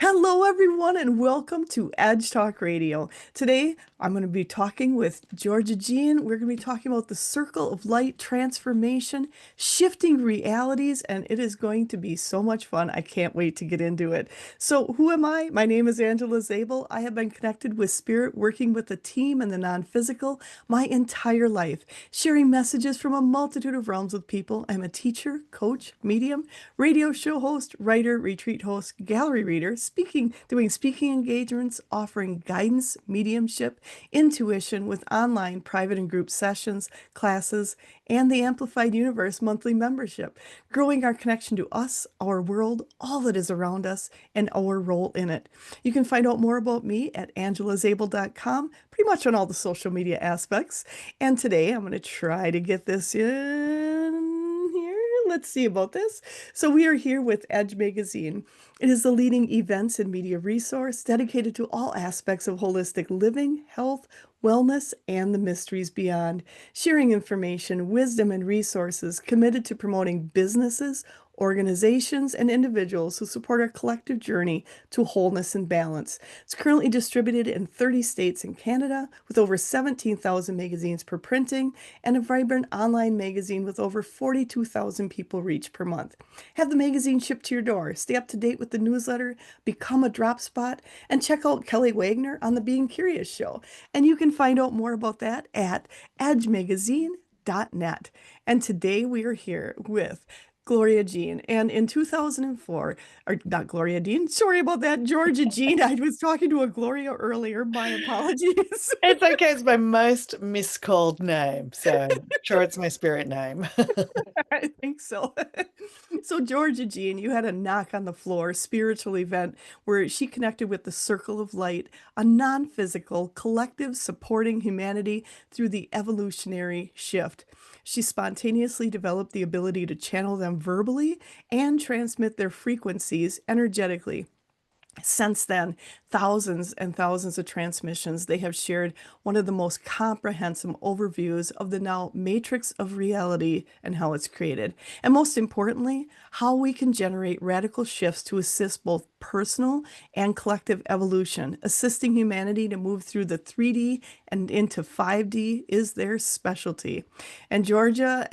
Hello, everyone, and welcome to Edge Talk Radio. Today, I'm going to be talking with Georgia Jean. We're going to be talking about the circle of light transformation, shifting realities, and it is going to be so much fun. I can't wait to get into it. So, who am I? My name is Angela Zabel. I have been connected with spirit, working with a team in the non-physical my entire life, sharing messages from a multitude of realms with people. I'm a teacher, coach, medium, radio show host, writer, retreat host, gallery reader, doing speaking engagements, offering guidance, mediumship, intuition with online private and group sessions, classes, and the Amplified Universe monthly membership, growing our connection to us, our world, all that is around us, and our role in it. You can find out more about me at angelazable.com, pretty much on all the social media aspects. And today I'm going to try to get this in here. Let's see about this. So we are here with Edge Magazine. It is the leading events and media resource dedicated to all aspects of holistic living, health, wellness, and the mysteries beyond, sharing information, wisdom, and resources committed to promoting businesses, organizations, and individuals who support our collective journey to wholeness and balance. It's currently distributed in 30 states and Canada with over 17,000 magazines per printing and a vibrant online magazine with over 42,000 people reached per month. Have the magazine shipped to your door. Stay up to date with the newsletter, become a drop spot, and check out Kelly Wagner on the Being Curious show. And you can find out more about that at edgemagazine.net. And today we are here with Gloria Jean. And in 2004, or not Gloria Jean, sorry about that, Georgia Jean. I was talking to a Gloria earlier. My apologies. It's okay. It's my most miscalled name. So sure, it's my spirit name. I think so. So, Georgia Jean, you had a knock on the floor spiritual event where she connected with the Circle of Light, a non-physical collective supporting humanity through the evolutionary shift. She spontaneously developed the ability to channel them verbally and transmit their frequencies energetically. Since then, thousands and thousands of transmissions, they have shared one of the most comprehensive overviews of the now matrix of reality and how it's created. And most importantly, how we can generate radical shifts to assist both personal and collective evolution. Assisting humanity to move through the 3D and into 5D is their specialty. And Georgia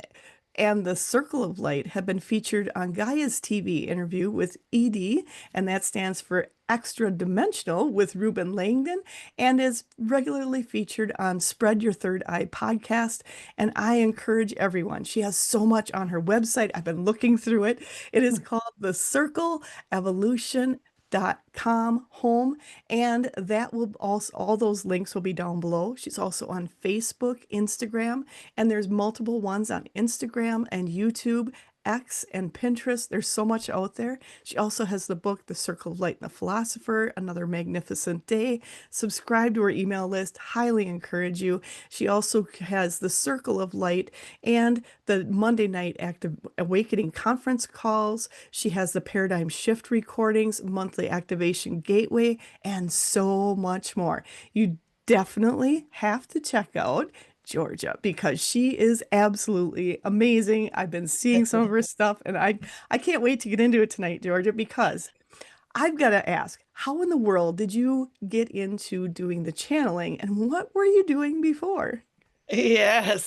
and the Circle of Light have been featured on Gaia's TV interview with ED, and that stands for Extra Dimensional with Ruben Langdon, and is regularly featured on Spread Your Third Eye podcast. And I encourage everyone, she has so much on her website. I've been looking through it. It is called The Circle Evolution .com home, and that will also, all those links will be down below. She's also on Facebook, Instagram, and there's multiple ones on Instagram and YouTube, X, and Pinterest. There's so much out there. She also has the book The Circle of Light and the Philosopher, Another Magnificent Day. Subscribe to her email list. Highly encourage you. She also has the Circle of Light and the Monday night Active Awakening conference calls. She has the Paradigm Shift recordings, monthly activation gateway, and so much more. You definitely have to check out Georgia because she is absolutely amazing. I've been seeing some of her stuff and I can't wait to get into it tonight, Georgia, because I've got to ask, how in the world did you get into doing the channeling and what were you doing before? Yeah,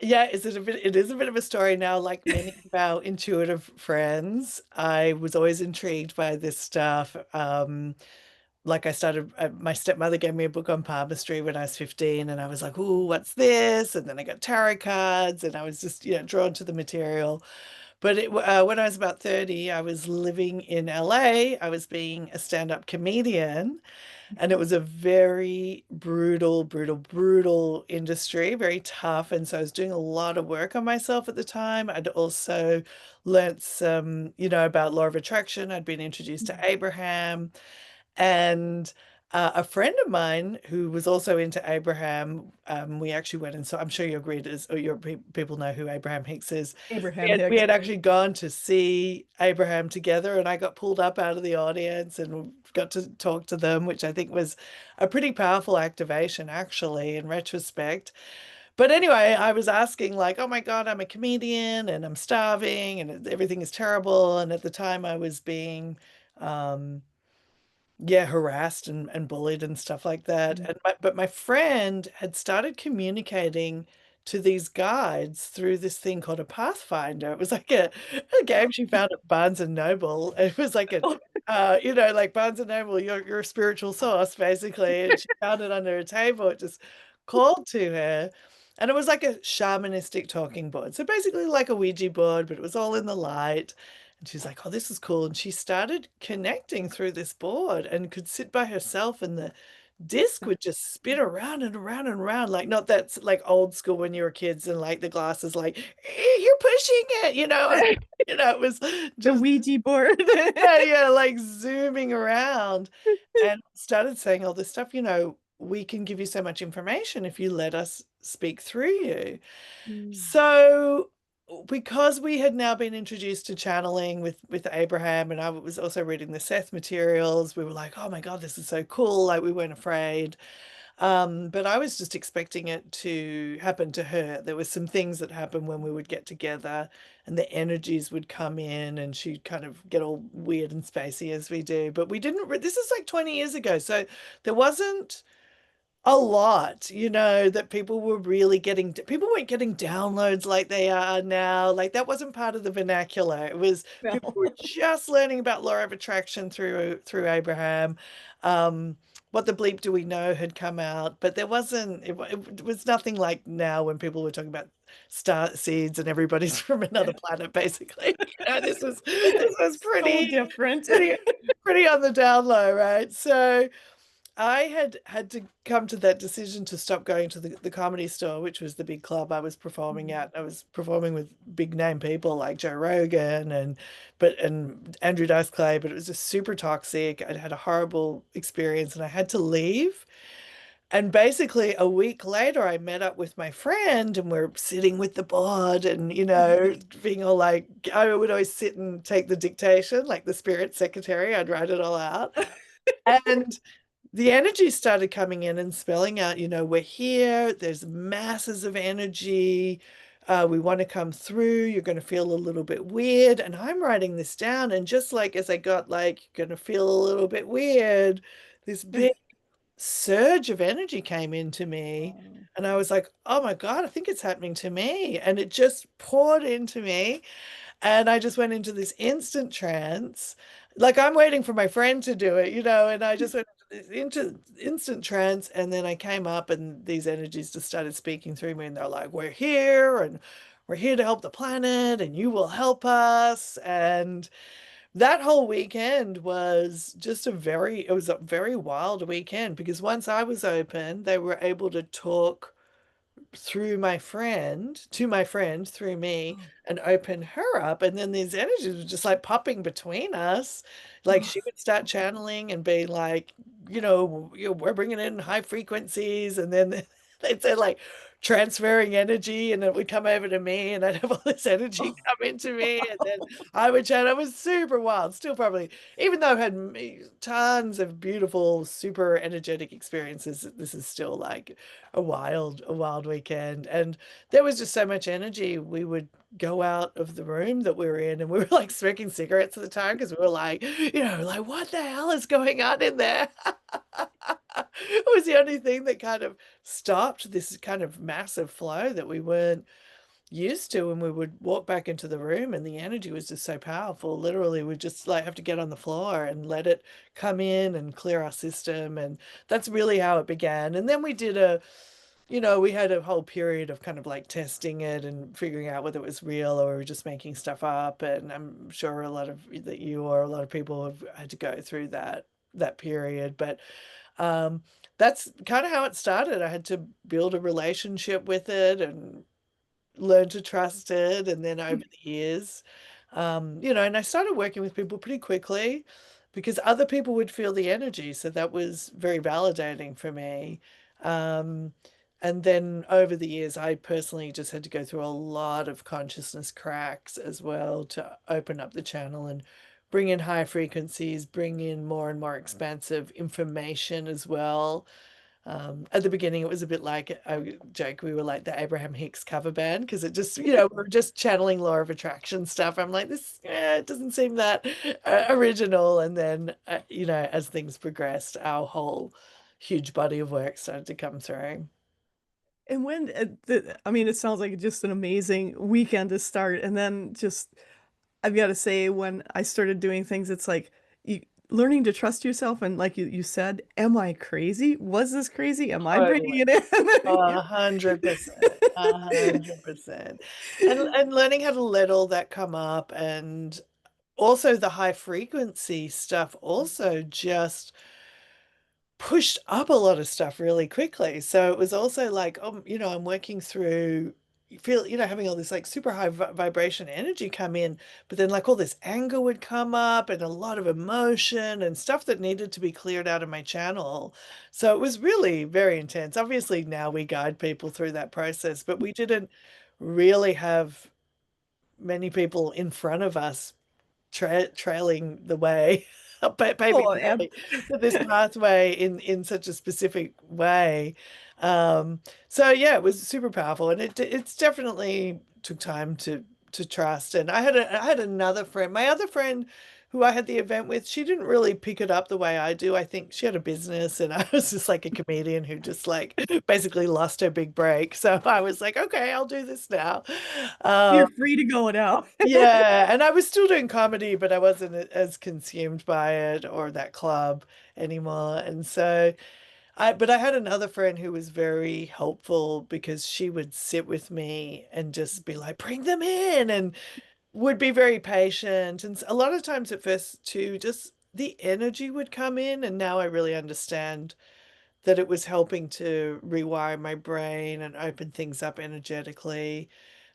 yeah, it is a bit of a story now, like many of our intuitive friends. I was always intrigued by this stuff. Like I started, my stepmother gave me a book on palmistry when I was 15, and I was like, "Ooh, what's this?" And then I got tarot cards, and I was just, drawn to the material. But when I was about 30, I was living in LA. I was being a stand-up comedian, and it was a very brutal, brutal, brutal industry, very tough. And so I was doing a lot of work on myself at the time. I'd also learnt some, about law of attraction. I'd been introduced to Abraham. And a friend of mine who was also into Abraham, we actually went and so I'm sure your readers or your people know who Abraham Hicks is. We Abraham had, we Hicks. had actually gone to see Abraham together, and I got pulled up out of the audience and got to talk to them, which I think was a pretty powerful activation, actually, in retrospect. But anyway, I was asking like, oh my God, I'm a comedian and I'm starving and everything is terrible. And at the time I was being, um, yeah, harassed and bullied and stuff like that. But my friend had started communicating to these guides through this thing called a Pathfinder. It was like a game she found at Barnes and Noble. It was like a like Barnes and Noble, your spiritual source, basically. And she found it under a table. It just called to her. And it was like a shamanistic talking board. So basically like a Ouija board, but it was all in the light. And she's like, oh, this is cool. And she started connecting through this board and could sit by herself, and the disc would just spin around and around and around. Like, not that's like old school when you were kids and like the glasses, like, you're pushing it, it was The just, Ouija board. yeah, yeah, like zooming around, and started saying all this stuff, we can give you so much information if you let us speak through you. Mm. So, because we had now been introduced to channeling with Abraham, and I was also reading the Seth materials, we were like, "Oh my God, this is so cool!" Like we weren't afraid. But I was just expecting it to happen to her. There was some things that happened when we would get together, and the energies would come in, and she'd kind of get all weird and spacey as we do. But we didn't. This is like 20 years ago, so there wasn't a lot, that people were really getting, people weren't getting downloads like they are now. Like that wasn't part of the vernacular. It was people No. were just learning about law of attraction through Abraham. Um, what the bleep do we know had come out, but there wasn't, it was nothing like now when people were talking about star seeds and everybody's from another planet, basically. This was So pretty, different. pretty, pretty on the down low, right? So I had to come to that decision to stop going to the comedy store, which was the big club I was performing at. I was performing with big name people like Joe Rogan and Andrew Dice Clay, but it was just super toxic. I'd had a horrible experience and I had to leave. And basically a week later I met up with my friend and we're sitting with the board and being all like, I would always sit and take the dictation like the spirit secretary. I'd write it all out. And the energy started coming in and spelling out, we're here, there's masses of energy. We want to come through. You're going to feel a little bit weird. And I'm writing this down. And just like as I got like, you're going to feel a little bit weird, this big surge of energy came into me. Oh. And I was like, oh my God, I think it's happening to me. And it just poured into me. And I just went into this instant trance. Like I'm waiting for my friend to do it, and I just went into instant trance. And then I came up and these energies just started speaking through me. And they're like, we're here and we're here to help the planet and you will help us. And that whole weekend was just it was a very wild weekend because once I was open, they were able to talk through my friend to my friend through me Oh. and open her up, and then these energies were just like popping between us. Like she would start channeling and be like, we're bringing in high frequencies, and then they'd say like transferring energy, and it would come over to me and I'd have all this energy Oh. come into me, and then I would channel. It was super wild. Still probably, even though I've had tons of beautiful super energetic experiences, this is still like a wild weekend. And there was just so much energy. We would go out of the room that we were in and we were like smoking cigarettes at the time because we were like, like what the hell is going on in there? It was the only thing that kind of stopped this kind of massive flow that we weren't used to. And we would walk back into the room and the energy was just so powerful. Literally, we just like have to get on the floor and let it come in and clear our system. And that's really how it began. And then we had a whole period of kind of like testing it and figuring out whether it was real or we were just making stuff up. And I'm sure a lot of that you or a lot of people have had to go through that period. But um, that's kind of how it started. I had to build a relationship with it and learn to trust it. And then over the years, and I started working with people pretty quickly because other people would feel the energy. So that was very validating for me. Um, and then over the years, I personally just had to go through a lot of consciousness cracks as well to open up the channel and bring in high frequencies, bring in more and more expansive information as well. At the beginning, it was a bit like I joke we were like the Abraham Hicks cover band because it just, we were just channeling law of attraction stuff. I'm like, this, it doesn't seem that original. And then, as things progressed, our whole huge body of work started to come through. And when I mean, it sounds like just an amazing weekend to start, and then just I've got to say, when I started doing things, it's like you learning to trust yourself, and like you said, am I crazy? Was this crazy? Am I bringing Totally. it in? 100%. 100%. And learning how to let all that come up, and also the high frequency stuff also just pushed up a lot of stuff really quickly. So it was also like, I'm working through, you feel, having all this like super high vibration energy come in, but then like all this anger would come up and a lot of emotion and stuff that needed to be cleared out of my channel. So it was really very intense. Obviously, now we guide people through that process, but we didn't really have many people in front of us trailing the way, paving Oh, the way for this pathway in such a specific way. So yeah, it was super powerful, and it's definitely took time to trust. And I had another friend, my other friend who I had the event with, she didn't really pick it up the way I do. I think she had a business and I was just like a comedian who just like basically lost her big break. So I was like, okay, I'll do this now. Um, You're free to go now. yeah, and I was still doing comedy, but I wasn't as consumed by it or that club anymore. And so but I had another friend who was very helpful because she would sit with me and just be like, bring them in, and would be very patient. And a lot of times at first too, just the energy would come in. And now I really understand that it was helping to rewire my brain and open things up energetically.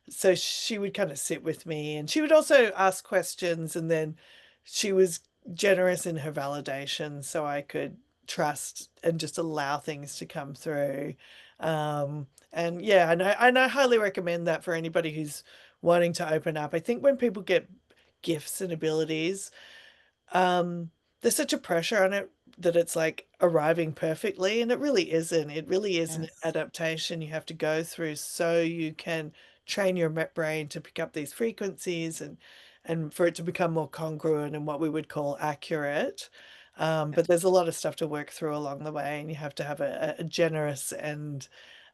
So she would kind of sit with me, and she would also ask questions, and then she was generous in her validation so I could trust and just allow things to come through. And yeah, and I highly recommend that for anybody who's wanting to open up. I think when people get gifts and abilities, there's such a pressure on it that it's like arriving perfectly, and it really isn't. It really is an Yes. adaptation you have to go through so you can train your brain to pick up these frequencies, and for it to become more congruent and what we would call accurate. But there's a lot of stuff to work through along the way, and you have to have a generous and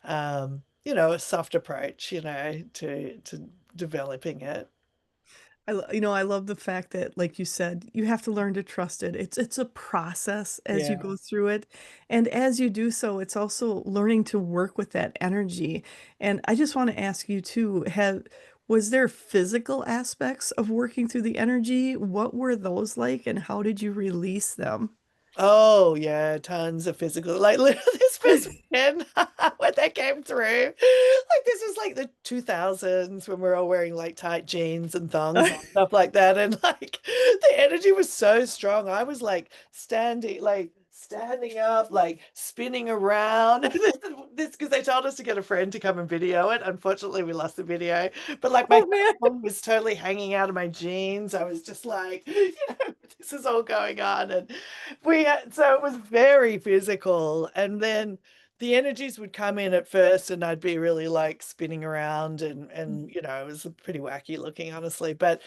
a soft approach, to developing it. I love the fact that, like you said, you have to learn to trust it. It's a process as you Yeah. go through it. And as you do so, it's also learning to work with that energy. And I just want to ask you too, was there physical aspects of working through the energy? What were those like, and how did you release them? Oh yeah, tons of physical. Like literally this first weekend when they came through, like this was like the 2000s when we are all wearing like tight jeans and thongs and stuff like that, and like the energy was so strong. I was like standing up, like spinning around. This because they told us to get a friend to come and video it. Unfortunately, we lost the video, but like my Oh man. thong was totally hanging out of my jeans. I was just like, this is all going on, and so it was very physical. And then the energies would come in at first and I'd be really like spinning around, and it was pretty wacky looking, honestly. But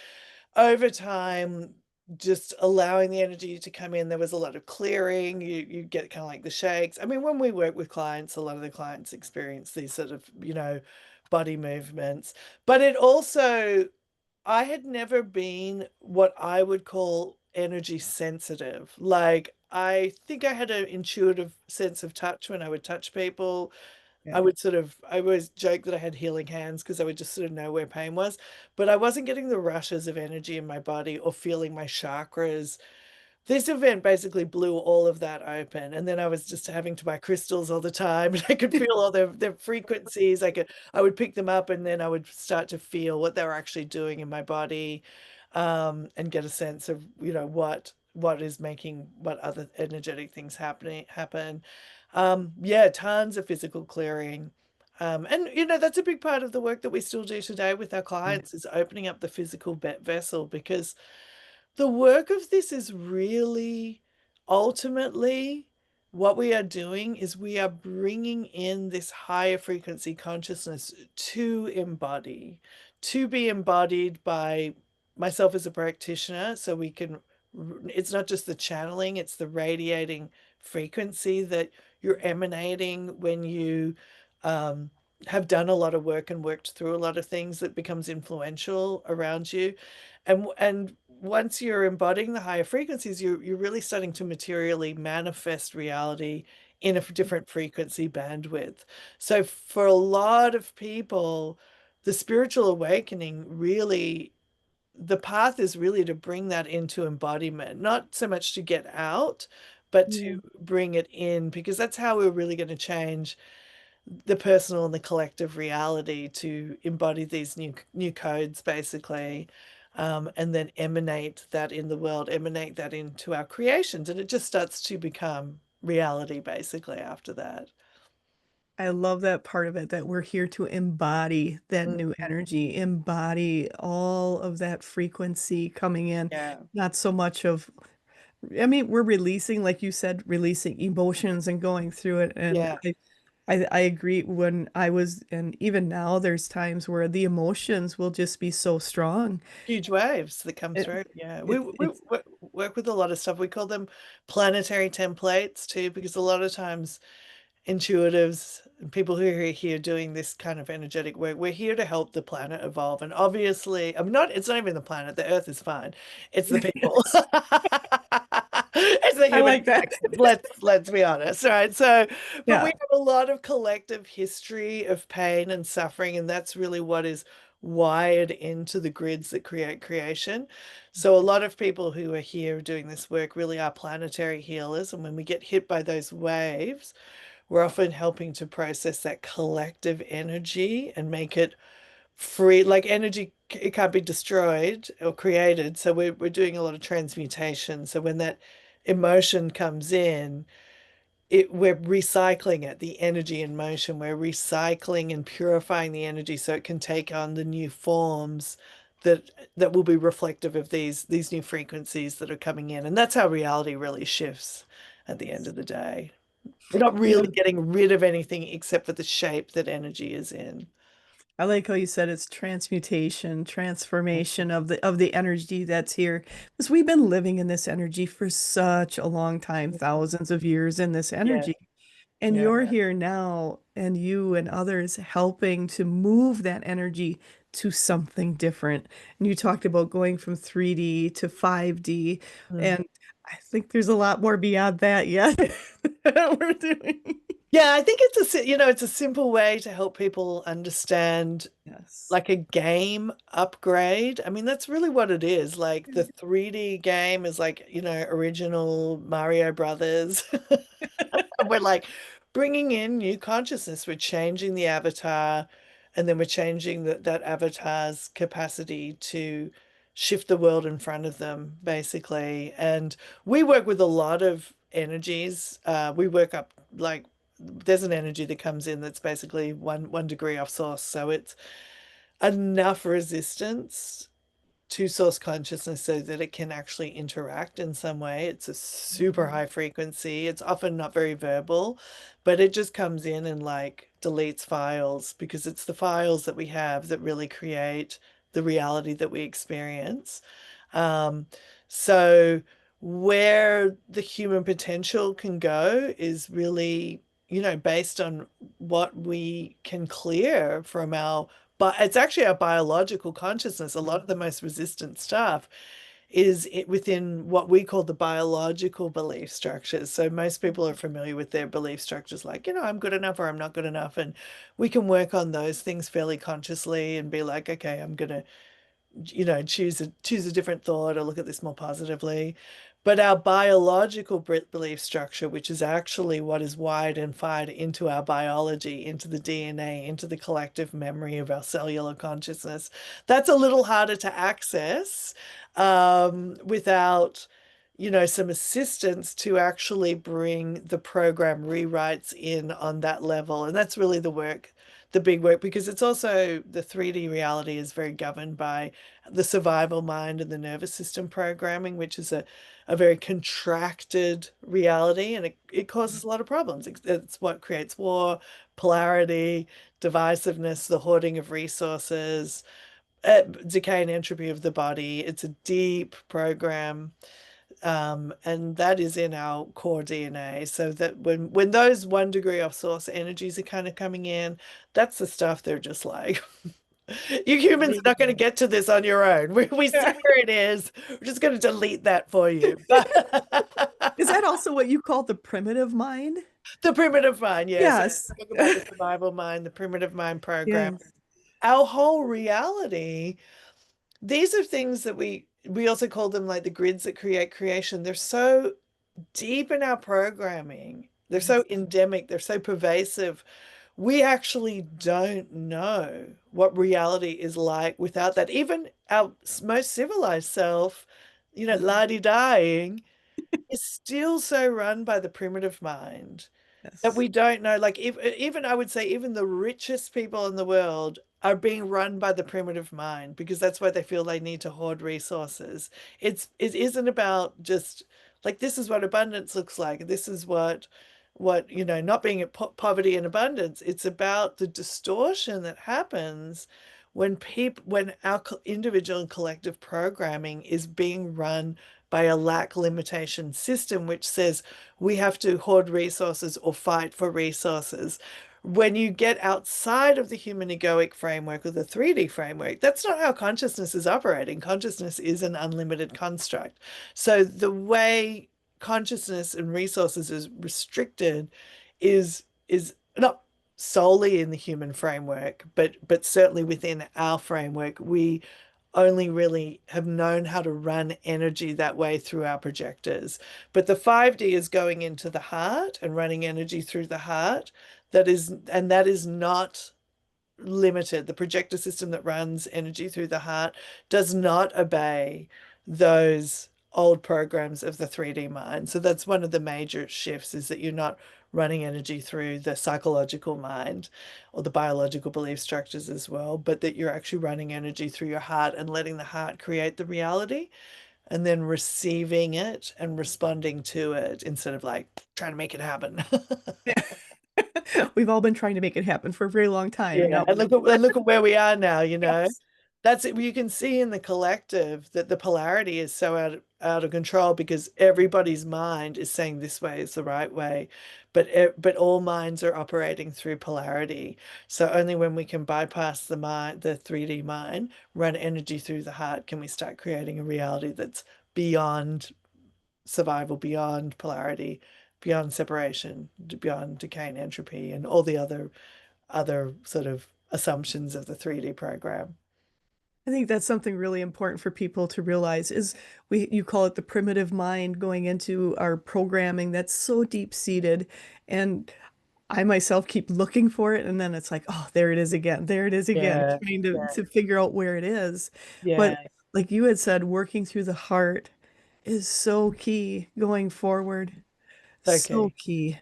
over time, just allowing the energy to come in, there was a lot of clearing. You get kind of like the shakes. I mean, when we work with clients, a lot of the clients experience these sort of, body movements. But it also, I had never been what I would call energy sensitive. Like, I think I had an intuitive sense of touch when I would touch people. Yeah. I always joke that I had healing hands because I would just sort of know where pain was, but I wasn't getting the rushes of energy in my body or feeling my chakras. This event basically blew all of that open. And then I was just having to buy crystals all the time, and I could feel all their frequencies. I would pick them up, and then I would start to feel what they were actually doing in my body, and get a sense of, what is making what other energetic things happen. Yeah, tons of physical clearing. And that's a big part of the work that we still do today with our clients, is opening up the physical vessel, because. The work of this is really ultimately what we are doing is we are bringing in this higher frequency consciousness to embody, to be embodied by myself as a practitioner. So we can, it's not just the channeling, it's the radiating frequency that you're emanating when you um, have done a lot of work and worked through a lot of things that becomes influential around you. And once you're embodying the higher frequencies, you're really starting to materially manifest reality in a different frequency bandwidth. So for a lot of people, the spiritual awakening really, the path is really to bring that into embodiment, not so much to get out, but to Yeah. bring it in, because that's how we're really going to change the personal and the collective reality, to embody these new codes basically, and then emanate that in the world, emanate that into our creations, and it just starts to become reality basically after that. I love that part of it, that we're here to embody that new Mhm. energy, embody all of that frequency coming in, Yeah, not so much of, I mean, we're releasing, like you said, releasing emotions and going through it. And yeah, I agree. When I was, and even now, there's times where the emotions will just be so strong. huge waves that come It, through. Yeah, it's, work with a lot of stuff. We call them planetary templates too, because a lot of times intuitives and people who are here doing this kind of energetic work, we're here to help the planet evolve. And obviously, I'm not, it's not even the planet, the Earth is fine. It's the people. yes, It's the I human like that. interactions. Let's be honest, right? So, but we Yeah. have a lot of collective history of pain and suffering, and that's really what is wired into the grids that create creation. So a lot of people who are here doing this work really are planetary healers, and when we get hit by those waves, we're often helping to process that collective energy and make it free. Like energy, it can't be destroyed or created. So we're doing a lot of transmutation. So when that emotion comes in, we're recycling it, the energy in motion. We're recycling and purifying the energy so it can take on the new forms that will be reflective of these new frequencies that are coming in. And that's how reality really shifts at the end of the day. We're not You really know, getting rid of anything except for the shape that energy is in. I like how you said it's transmutation, transformation of the energy that's here. Because we've been living in this energy for such a long time, thousands of years in this Yeah, energy. And yeah. you're here now, and you and others helping to move that energy to something different. And you talked about going from 3D to 5D, Mm. and I think there's a lot more beyond that yet that we're doing. Yeah, I think it's it's a simple way to help people understand Yes. like a game upgrade. I mean, that's really what it is. Like the 3D game is like, original Mario Brothers. And we're like bringing in new consciousness. We're changing the avatar, and then we're changing that avatar's capacity to shift the world in front of them, basically. And we work with a lot of energies. We work up like there's an energy that comes in that's basically one degree off source. So it's enough resistance to source consciousness so that it can actually interact in some way. It's a super high frequency. It's often not very verbal, but it just comes in and like deletes files, because it's the files that we have that really create the reality that we experience. Um, so where the human potential can go is really, based on what we can clear from but it's actually our biological consciousness. A lot of the most resistant stuff is within what we call the biological belief structures. So most people are familiar with their belief structures, like, I'm good enough or I'm not good enough. And we can work on those things fairly consciously and be like, okay, I'm gonna choose a different thought or look at this more positively. But our biological belief structure, which is actually what is wired and fired into our biology, into the DNA, into the collective memory of our cellular consciousness, that's a little harder to access without, some assistance to actually bring the program rewrites in on that level. And that's really the work the big work, because it's also the 3D reality is very governed by the survival mind and the nervous system programming, which is a very contracted reality, and it causes a lot of problems. It's what creates war, polarity, divisiveness, the hoarding of resources, decay and entropy of the body. It's a deep program, and that is in our core DNA. So that when those 1 degree off source energies are kind of coming in, that's the stuff they're just like, you humans are not going to get to this on your own. We see where it is. We're just going to delete that for you. Is that also what you call the primitive mind? The primitive mind, yes. Yes. Talk about the survival mind, the primitive mind program. Yes. Our whole reality, these are things that we also call them like the grids that create creation. They're so deep in our programming. They're so Yes. endemic, they're so pervasive. We actually don't know what reality is like without that. Even our most civilized self, la-di-dying, is still so run by the primitive mind that Yes. we don't know. Like, even I would say, even the richest people in the world are being run by the primitive mind because that's why they feel they need to hoard resources. It isn't about just like this is what abundance looks like. This is what not being at poverty and abundance. It's about the distortion that happens when our individual and collective programming is being run by a lack limitation system, which says we have to hoard resources or fight for resources. When you get outside of the human egoic framework or the 3D framework, that's not how consciousness is operating. Consciousness is an unlimited construct. So the way consciousness and resources is restricted is not solely in the human framework, but certainly within our framework, we only really have known how to run energy that way through our projectors. But the 5D is going into the heart and running energy through the heart. That is not limited. The projector system that runs energy through the heart does not obey those old programs of the 3D mind. So that's one of the major shifts, is that you're not running energy through the psychological mind or the biological belief structures as well, but that you're actually running energy through your heart and letting the heart create the reality and then receiving it and responding to it instead of like trying to make it happen. We've all been trying to make it happen for a very long time. Yeah, Now, and look at where we are now, you know. yes. That's it. You can see in the collective that the polarity is so out of control because everybody's mind is saying this way is the right way, but all minds are operating through polarity. So only when we can bypass the mind, the 3D mind, run energy through the heart, can we start creating a reality that's beyond survival, beyond polarity, beyond separation, beyond decay and entropy, and all the other sort of assumptions of the 3D program. I think that's something really important for people to realize is you call it the primitive mind going into our programming that's so deep-seated. And I myself keep looking for it and then it's like, oh, there it is again. There it is again, Yeah, trying yeah, to figure out where it is. But yeah, like you had said, working through the heart is so key going forward. So okay. key.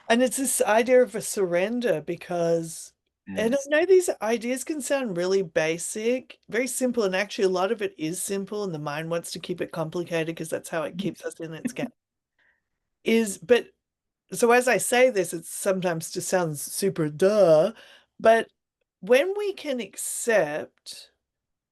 And it's this idea of a surrender because, and I Yes. know these ideas can sound really basic, very simple, and actually a lot of it is simple, and the mind wants to keep it complicated because that's how it keeps us in its game. But so as I say this, it sometimes just sounds super duh, but when we can accept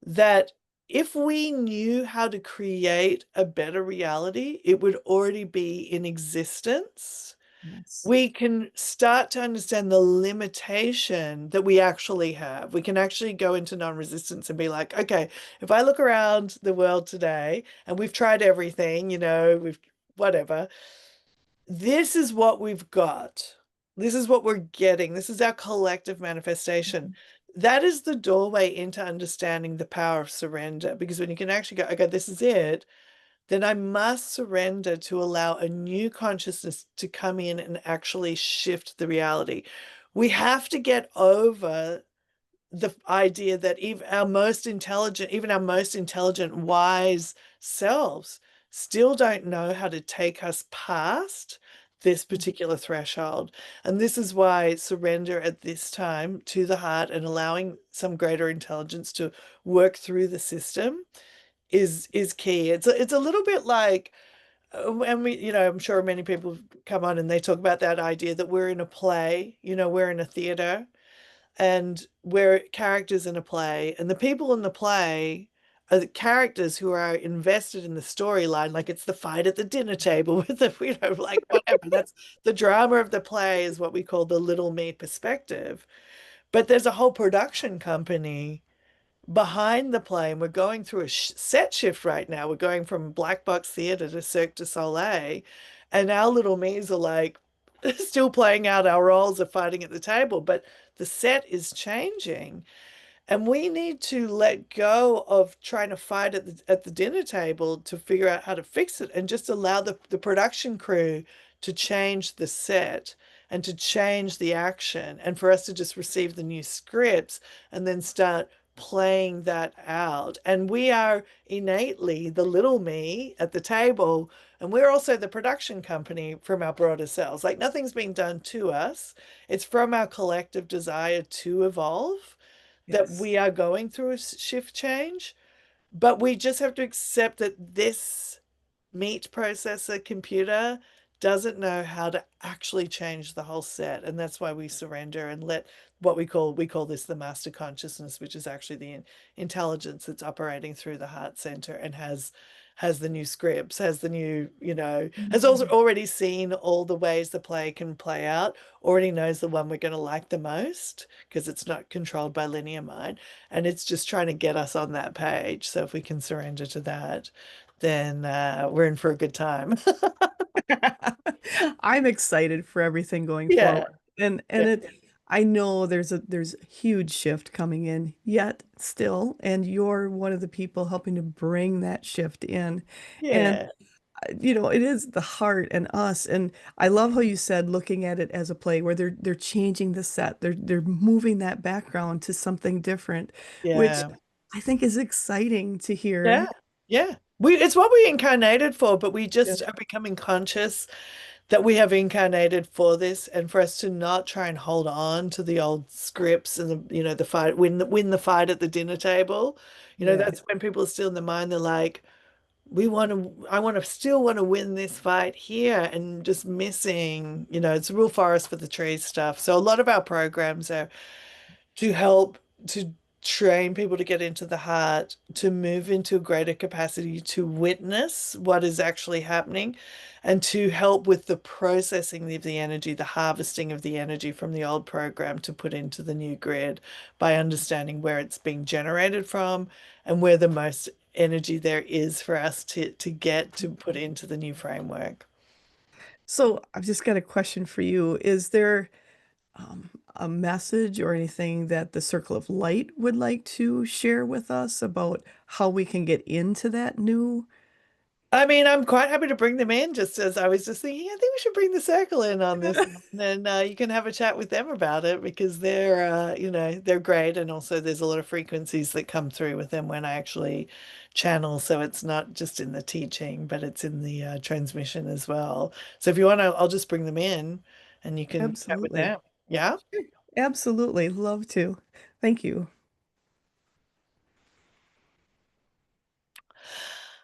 that if we knew how to create a better reality, it would already be in existence. Yes. We can start to understand the limitation that we actually have. We can actually go into non-resistance and be like, okay, if I look around the world today and we've tried everything, we've whatever, this is what we've got. This is what we're getting. This is our collective manifestation. That is the doorway into understanding the power of surrender. Because when you can actually go, okay, this is it, then I must surrender to allow a new consciousness to come in and actually shift the reality. We have to get over the idea that even our most intelligent, wise selves still don't know how to take us past this particular threshold. And this is why surrender at this time to the heart and allowing some greater intelligence to work through the system is key. It's a little bit like and we, I'm sure many people come on and they talk about that idea that we're in a play, we're in a theater and we're characters in a play, and the people in the play are the characters who are invested in the storyline, like it's the fight at the dinner table with the, like whatever. That's the drama of the play is what we call the little me perspective. But there's a whole production company behind the play, and we're going through a set shift right now. We're going from black box theater to Cirque du Soleil, and our little me's are like still playing out our roles of fighting at the table, but the set is changing. And we need to let go of trying to fight at the dinner table to figure out how to fix it and just allow the production crew to change the set and to change the action and for us to just receive the new scripts and then start playing that out. And we are innately the little me at the table, and we're also the production company from our broader selves. Like nothing's being done to us. It's from our collective desire to evolve that Yes. we are going through a shift change, but we just have to accept that this meat processor computer doesn't know how to actually change the whole set. And that's why we surrender and let what we call this the master consciousness, which is actually the intelligence that's operating through the heart center and has the new scripts, has the new, has also Mm. already seen all the ways the play can play out, already knows the one we're going to like the most because it's not controlled by linear mind. And it's just trying to get us on that page. So if we can surrender to that, then we're in for a good time. I'm excited for everything going Yeah. forward. And Yeah. it I know there's a huge shift coming in yet still, and you're one of the people helping to bring that shift in. And Yeah. it is the heart and us. And I love how you said looking at it as a play where they're changing the set. They're moving that background to something different, which Yeah. I think is exciting to Yeah. hear. Yeah. It's what we incarnated for, but we Yeah. just are becoming conscious that we have incarnated for this and for us to not try and hold on to the old scripts and the fight, win the fight at the dinner table. Yeah. That's when people are still in the mind, they're like, I want to still want to win this fight here and just missing, it's a real forest for the trees stuff. So a lot of our programs are to help to train people to get into the heart, to move into a greater capacity to witness what is actually happening, and to help with the processing of the energy, the harvesting of the energy from the old program to put into the new grid by understanding where it's being generated from and where the most energy there is for us to get to put into the new framework. So I've just got a question for you. Is there a message or anything that the Circle of Light would like to share with us about how we can get into that new? I mean, I'm quite happy to bring them in, just as I was just thinking, I think we should bring the circle in on this one. And you can have a chat with them about it because they're great. And also there's a lot of frequencies that come through with them when I actually channel. So it's not just in the teaching, but it's in the transmission as well. So if you want to, I'll just bring them in and you can chat with Absolutely. them. Yeah. Absolutely. Love to. Thank you.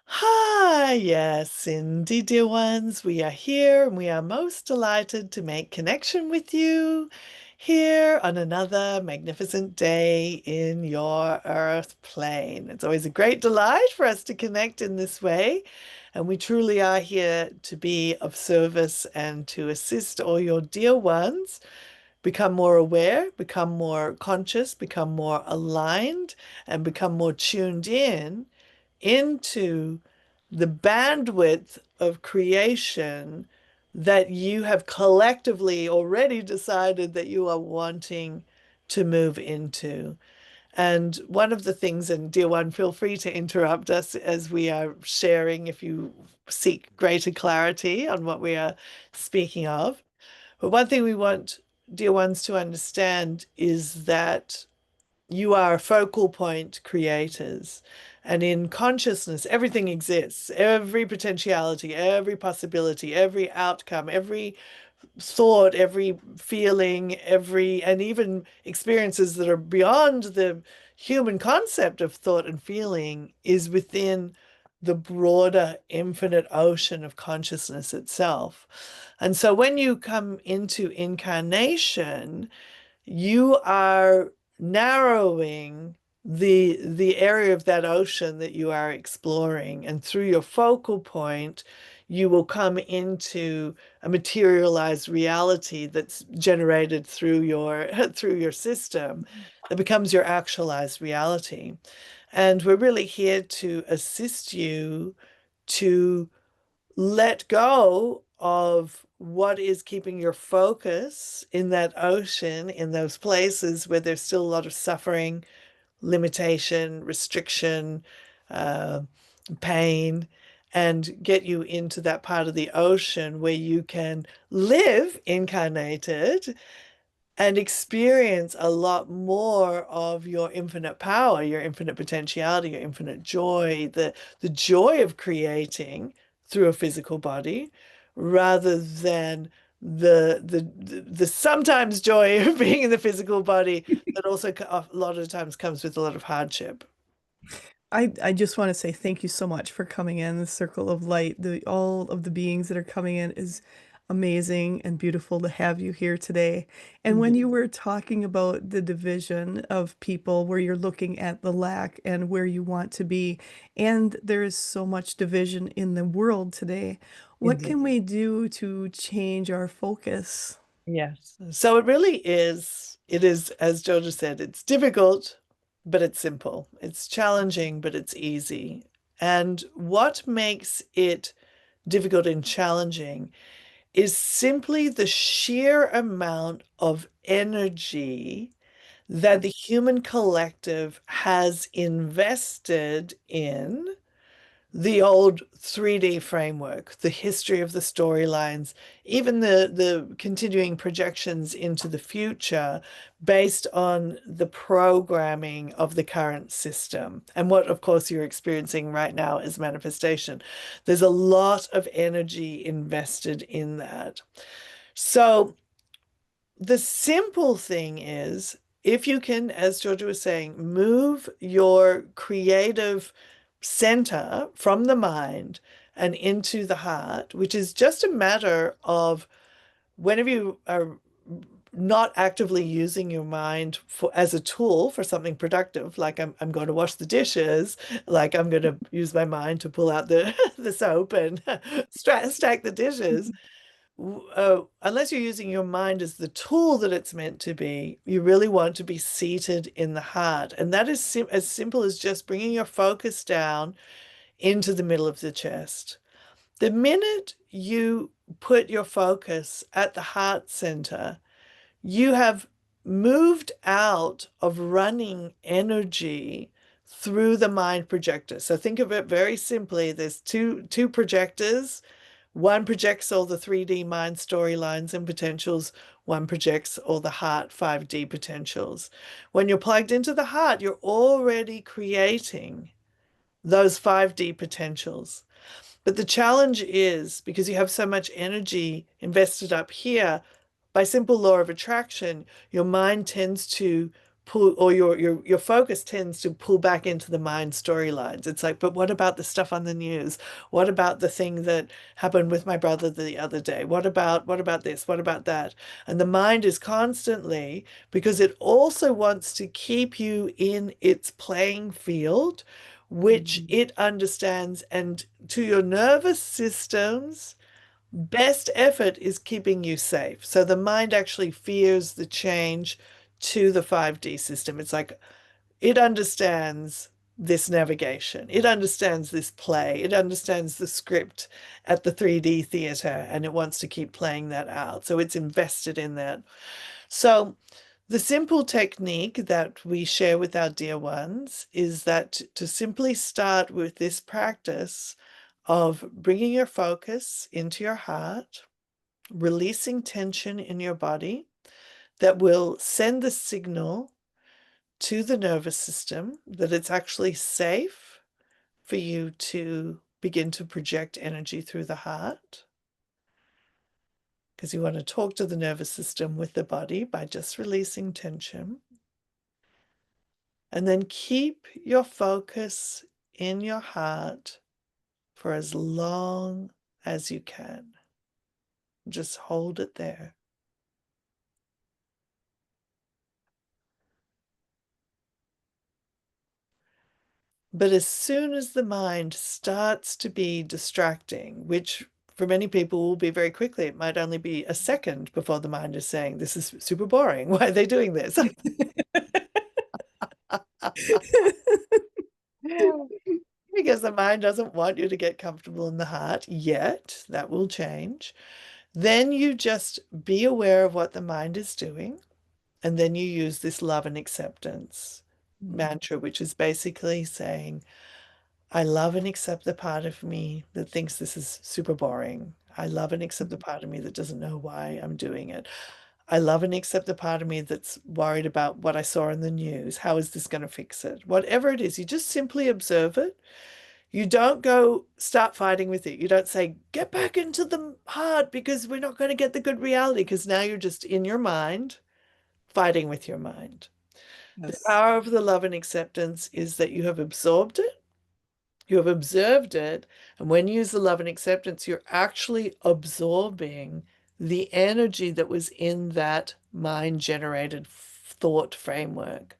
Hi, yes, Cindy, dear ones, we are here and we are most delighted to make connection with you here on another magnificent day in your earth plane. It's always a great delight for us to connect in this way, and we truly are here to be of service and to assist all your dear ones become more aware, become more conscious, become more aligned, and become more tuned in into the bandwidth of creation that you have collectively already decided that you are wanting to move into. And one of the things, and dear one, feel free to interrupt us as we are sharing if you seek greater clarity on what we are speaking of. But one thing we want dear ones to understand is that you are focal point creators. And in consciousness, everything exists. Every potentiality, every possibility, every outcome, every thought, every feeling, and even experiences that are beyond the human concept of thought and feeling is within the broader infinite ocean of consciousness itself. And so when you come into incarnation, you are narrowing the area of that ocean that you are exploring, and through your focal point you will come into a materialized reality that's generated through your through your system that becomes your actualized reality. And we're really here to assist you to let go of what is keeping your focus in that ocean, in those places where there's still a lot of suffering, limitation, restriction, uh, pain, and get you into that part of the ocean where you can live incarnated and experience a lot more of your infinite power, your infinite potentiality, your infinite joy, the joy of creating through a physical body, rather than the sometimes joy of being in the physical body that also a lot of times comes with a lot of hardship. I just want to say thank you so much for coming in. The circle of light, the all of the beings that are coming in is amazing and beautiful to have you here today. And when Yeah. you were talking about the division of people, where you're looking at the lack and where you want to be, and there is so much division in the world today, what Indeed. can we do to change our focus? Yes. So it really is, it is, as Georgia said, it's difficult, but it's simple. It's challenging, but it's easy. And what makes it difficult and challenging is simply the sheer amount of energy that the human collective has invested in the old 3D framework, the history of the storylines, even the continuing projections into the future based on the programming of the current system. And what, of course, you're experiencing right now is manifestation. There's a lot of energy invested in that. So the simple thing is, if you can, as Georgia was saying, move your creative center from the mind and into the heart, which is just a matter of whenever you are not actively using your mind for as a tool for something productive, like I'm going to wash the dishes, like I'm going to use my mind to pull out the the soap and stack the dishes, unless you're using your mind as the tool that it's meant to be, you really want to be seated in the heart. And that is as simple as just bringing your focus down into the middle of the chest. The minute you put your focus at the heart center, you have moved out of running energy through the mind projector. So think of it very simply. There's two projectors. One projects all the 3D mind storylines and potentials. One projects all the heart 5D potentials. When you're plugged into the heart, you're already creating those 5D potentials. But the challenge is because you have so much energy invested up here, by simple law of attraction, your mind tends to pull, or your focus tends to pull back into the mind storylines. It's like, but what about the stuff on the news? What about the thing that happened with my brother the other day? What about this? What about that? And the mind is constantly, because it also wants to keep you in its playing field, which it understands, and to your nervous system's best effort is keeping you safe. So the mind actually fears the change to the 5D system. It's like it understands this navigation, it understands this play, it understands the script at the 3D theater, and it wants to keep playing that out. So it's invested in that. So the simple technique that we share with our dear ones is that to simply start with this practice of bringing your focus into your heart, releasing tension in your body that will send the signal to the nervous system that it's actually safe for you to begin to project energy through the heart because you want to talk to the nervous system with the body by just releasing tension. And then keep your focus in your heart for as long as you can. Just hold it there. But as soon as the mind starts to be distracting, which for many people will be very quickly, it might only be a second before the mind is saying, this is super boring. Why are they doing this? Because the mind doesn't want you to get comfortable in the heart yet. That will change. Then you just be aware of what the mind is doing. And then you use this love and acceptance mantra, which is basically saying, I love and accept the part of me that thinks this is super boring. I love and accept the part of me that doesn't know why I'm doing it. I love and accept the part of me that's worried about what I saw in the news. How is this going to fix it? Whatever it is, you just simply observe it. You don't go start fighting with it. You don't say, get back into the heart because we're not going to get the good reality, because now you're just in your mind fighting with your mind. The Yes. power of the love and acceptance is that you have absorbed it, you have observed it, and when you use the love and acceptance, you're actually absorbing the energy that was in that mind generated thought framework.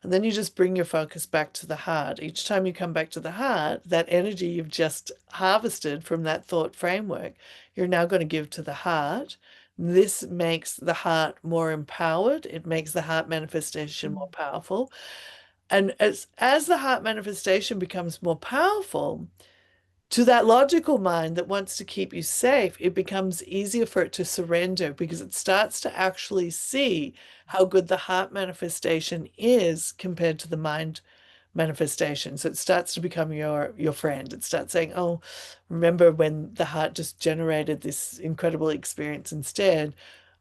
And then you just bring your focus back to the heart. Each time you come back to the heart, that energy you've just harvested from that thought framework, you're now going to give to the heart. This makes the heart more empowered. It makes the heart manifestation more powerful. And as the heart manifestation becomes more powerful, to that logical mind that wants to keep you safe, it becomes easier for it to surrender because it starts to actually see how good the heart manifestation is compared to the mind manifestation. So it starts to become your friend. It starts saying, "Oh, remember when the heart just generated this incredible experience instead?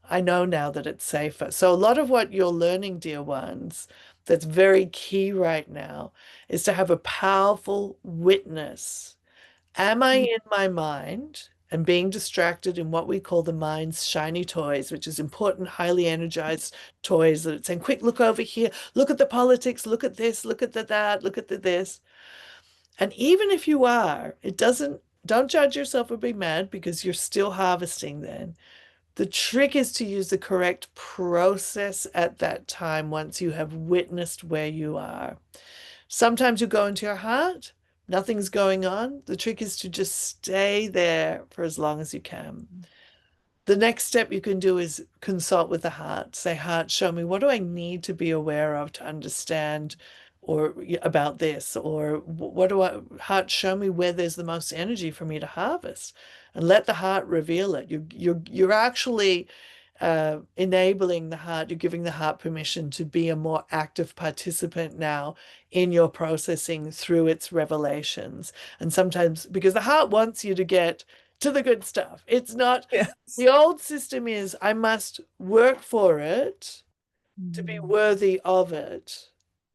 I know now that it's safer." So a lot of what you're learning, dear ones, that's very key right now is to have a powerful witness. Am I in my mind and being distracted in what we call the mind's shiny toys, which is important, highly energized toys that it's saying, quick, look over here, look at the politics, look at this, look at that, look at this. And even if you are, don't judge yourself or be mad because you're still harvesting then. The trick is to use the correct process at that time once you have witnessed where you are. Sometimes you go into your heart, nothing's going on. The trick is to just stay there for as long as you can. The next step you can do is consult with the heart. Say, heart, show me, what do I need to be aware of to understand or about this? Or what do I, heart, show me where there's the most energy for me to harvest, and let the heart reveal it. You're actually enabling the heart, you're giving the heart permission to be a more active participant now in your processing through its revelations. And sometimes, because the heart wants you to get to the good stuff, it's not, Yes. the old system is, I must work for it to be worthy of it.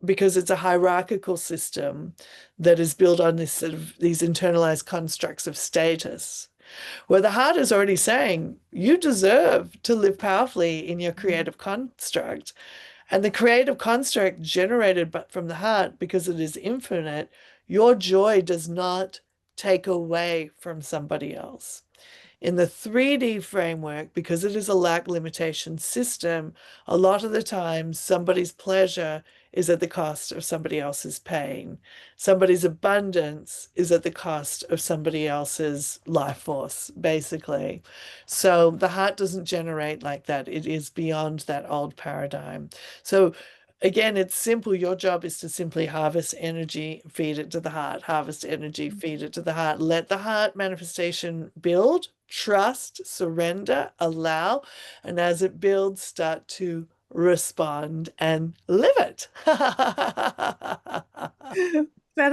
Because it's a hierarchical system that is built on this sort of these internalized constructs of status, where the heart is already saying you deserve to live powerfully in your creative construct. And the creative construct generated from the heart, because it is infinite, your joy does not take away from somebody else. In the 3D framework, because it is a lack limitation system, a lot of the time somebody's pleasure is at the cost of somebody else's pain. Somebody's abundance is at the cost of somebody else's life force, basically. So the heart doesn't generate like that. It is beyond that old paradigm. So again, it's simple. Your job is to simply harvest energy, feed it to the heart, harvest energy, feed it to the heart. Let the heart manifestation build, trust, surrender, allow. And as it builds, start to respond and live it. That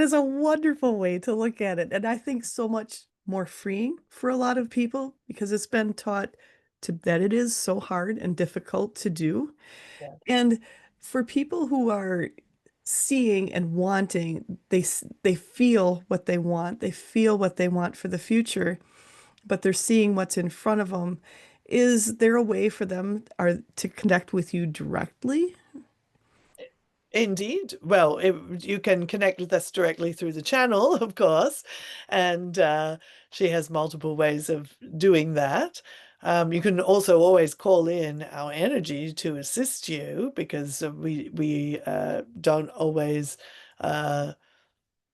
is a wonderful way to look at it. And I think so much more freeing for a lot of people because it's been taught that it is so hard and difficult to do. Yeah. And for people who are seeing and wanting. They feel what they want. They feel what they want for the future, but they're seeing what's in front of them. Is there a way for them are to connect with you directly? Indeed. Well, you can connect with us directly through the channel, of course, and she has multiple ways of doing that. You can also always call in our energy to assist you because we don't always uh,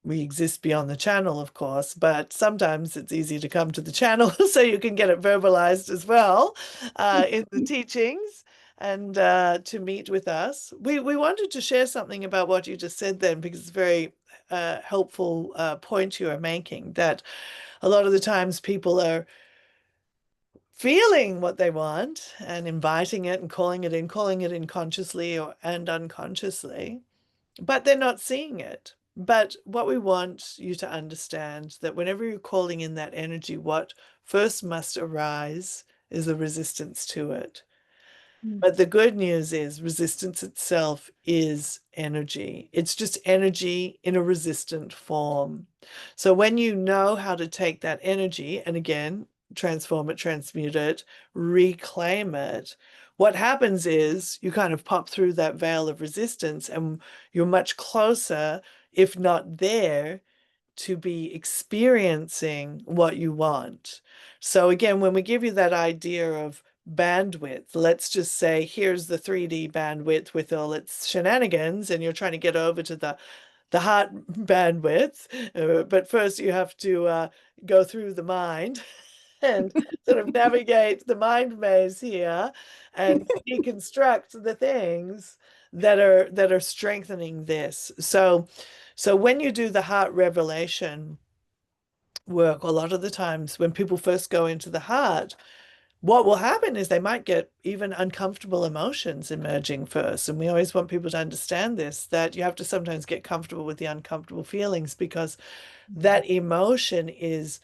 we exist beyond the channel, of course, but sometimes it's easy to come to the channel so you can get it verbalized as well in the teachings and to meet with us. We wanted to share something about what you just said then because it's a very helpful point you are making that a lot of the times people are feeling what they want and inviting it and calling it in consciously or and unconsciously, but they're not seeing it. But what we want you to understand that whenever you're calling in that energy, what first must arise is the resistance to it. Mm. But the good news is resistance itself is energy. It's just energy in a resistant form. So when you know how to take that energy and again, transform it, transmute it, reclaim it, what happens is you kind of pop through that veil of resistance and you're much closer, if not there, to be experiencing what you want. So again, when we give you that idea of bandwidth, let's just say here's the 3D bandwidth with all its shenanigans, and you're trying to get over to the heart bandwidth, but first you have to go through the mind and sort of navigate the mind maze here and deconstruct the things that are strengthening this. So when you do the heart revelation work, a lot of the times when people first go into the heart, what will happen is they might get even uncomfortable emotions emerging first. And we always want people to understand this, that you have to sometimes get comfortable with the uncomfortable feelings because that emotion is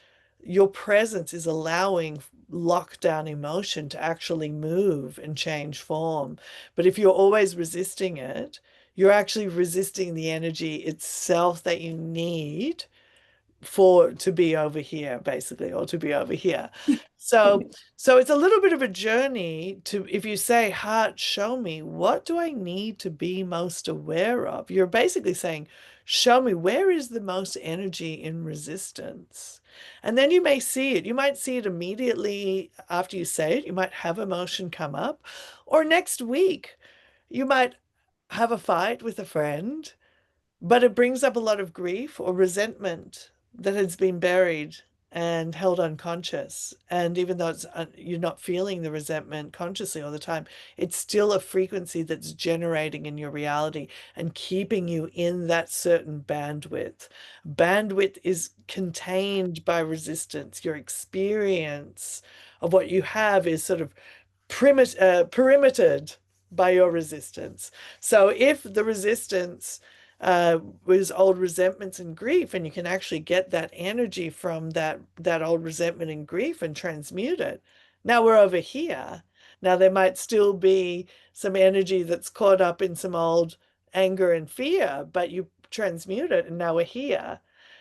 your presence is allowing lockdown emotion to actually move and change form. But if you're always resisting it, you're actually resisting the energy itself that you need for to be over here basically or to be over here. So it's a little bit of a journey to if you say heart show me what do I need to be most aware of, you're basically saying show me where is the most energy in resistance, and then you may see it, you might see it immediately after you say it, you might have emotion come up, or next week you might have a fight with a friend but it brings up a lot of grief or resentment that has been buried and held unconscious. And even though you're not feeling the resentment consciously all the time, it's still a frequency that's generating in your reality and keeping you in that certain bandwidth. Bandwidth is contained by resistance. Your experience of what you have is sort of perimetered by your resistance. So if the resistance was old resentments and grief, and you can actually get that energy from that old resentment and grief and transmute it. Now we're over here. Now there might still be some energy that's caught up in some old anger and fear, but you transmute it, and now we're here.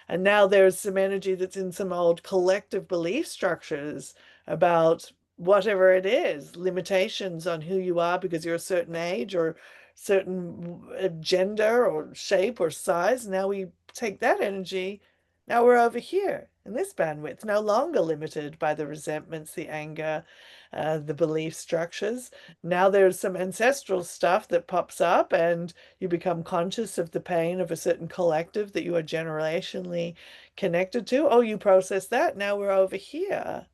And now there's some energy that's in some old collective belief structures about whatever it is, limitations on who you are because you're a certain age or certain gender or shape or size. Now we take that energy. Now we're over here in this bandwidth, no longer limited by the resentments, the anger, the belief structures. Now there's some ancestral stuff that pops up, and you become conscious of the pain of a certain collective that you are generationally connected to. Oh, you process that. Now we're over here.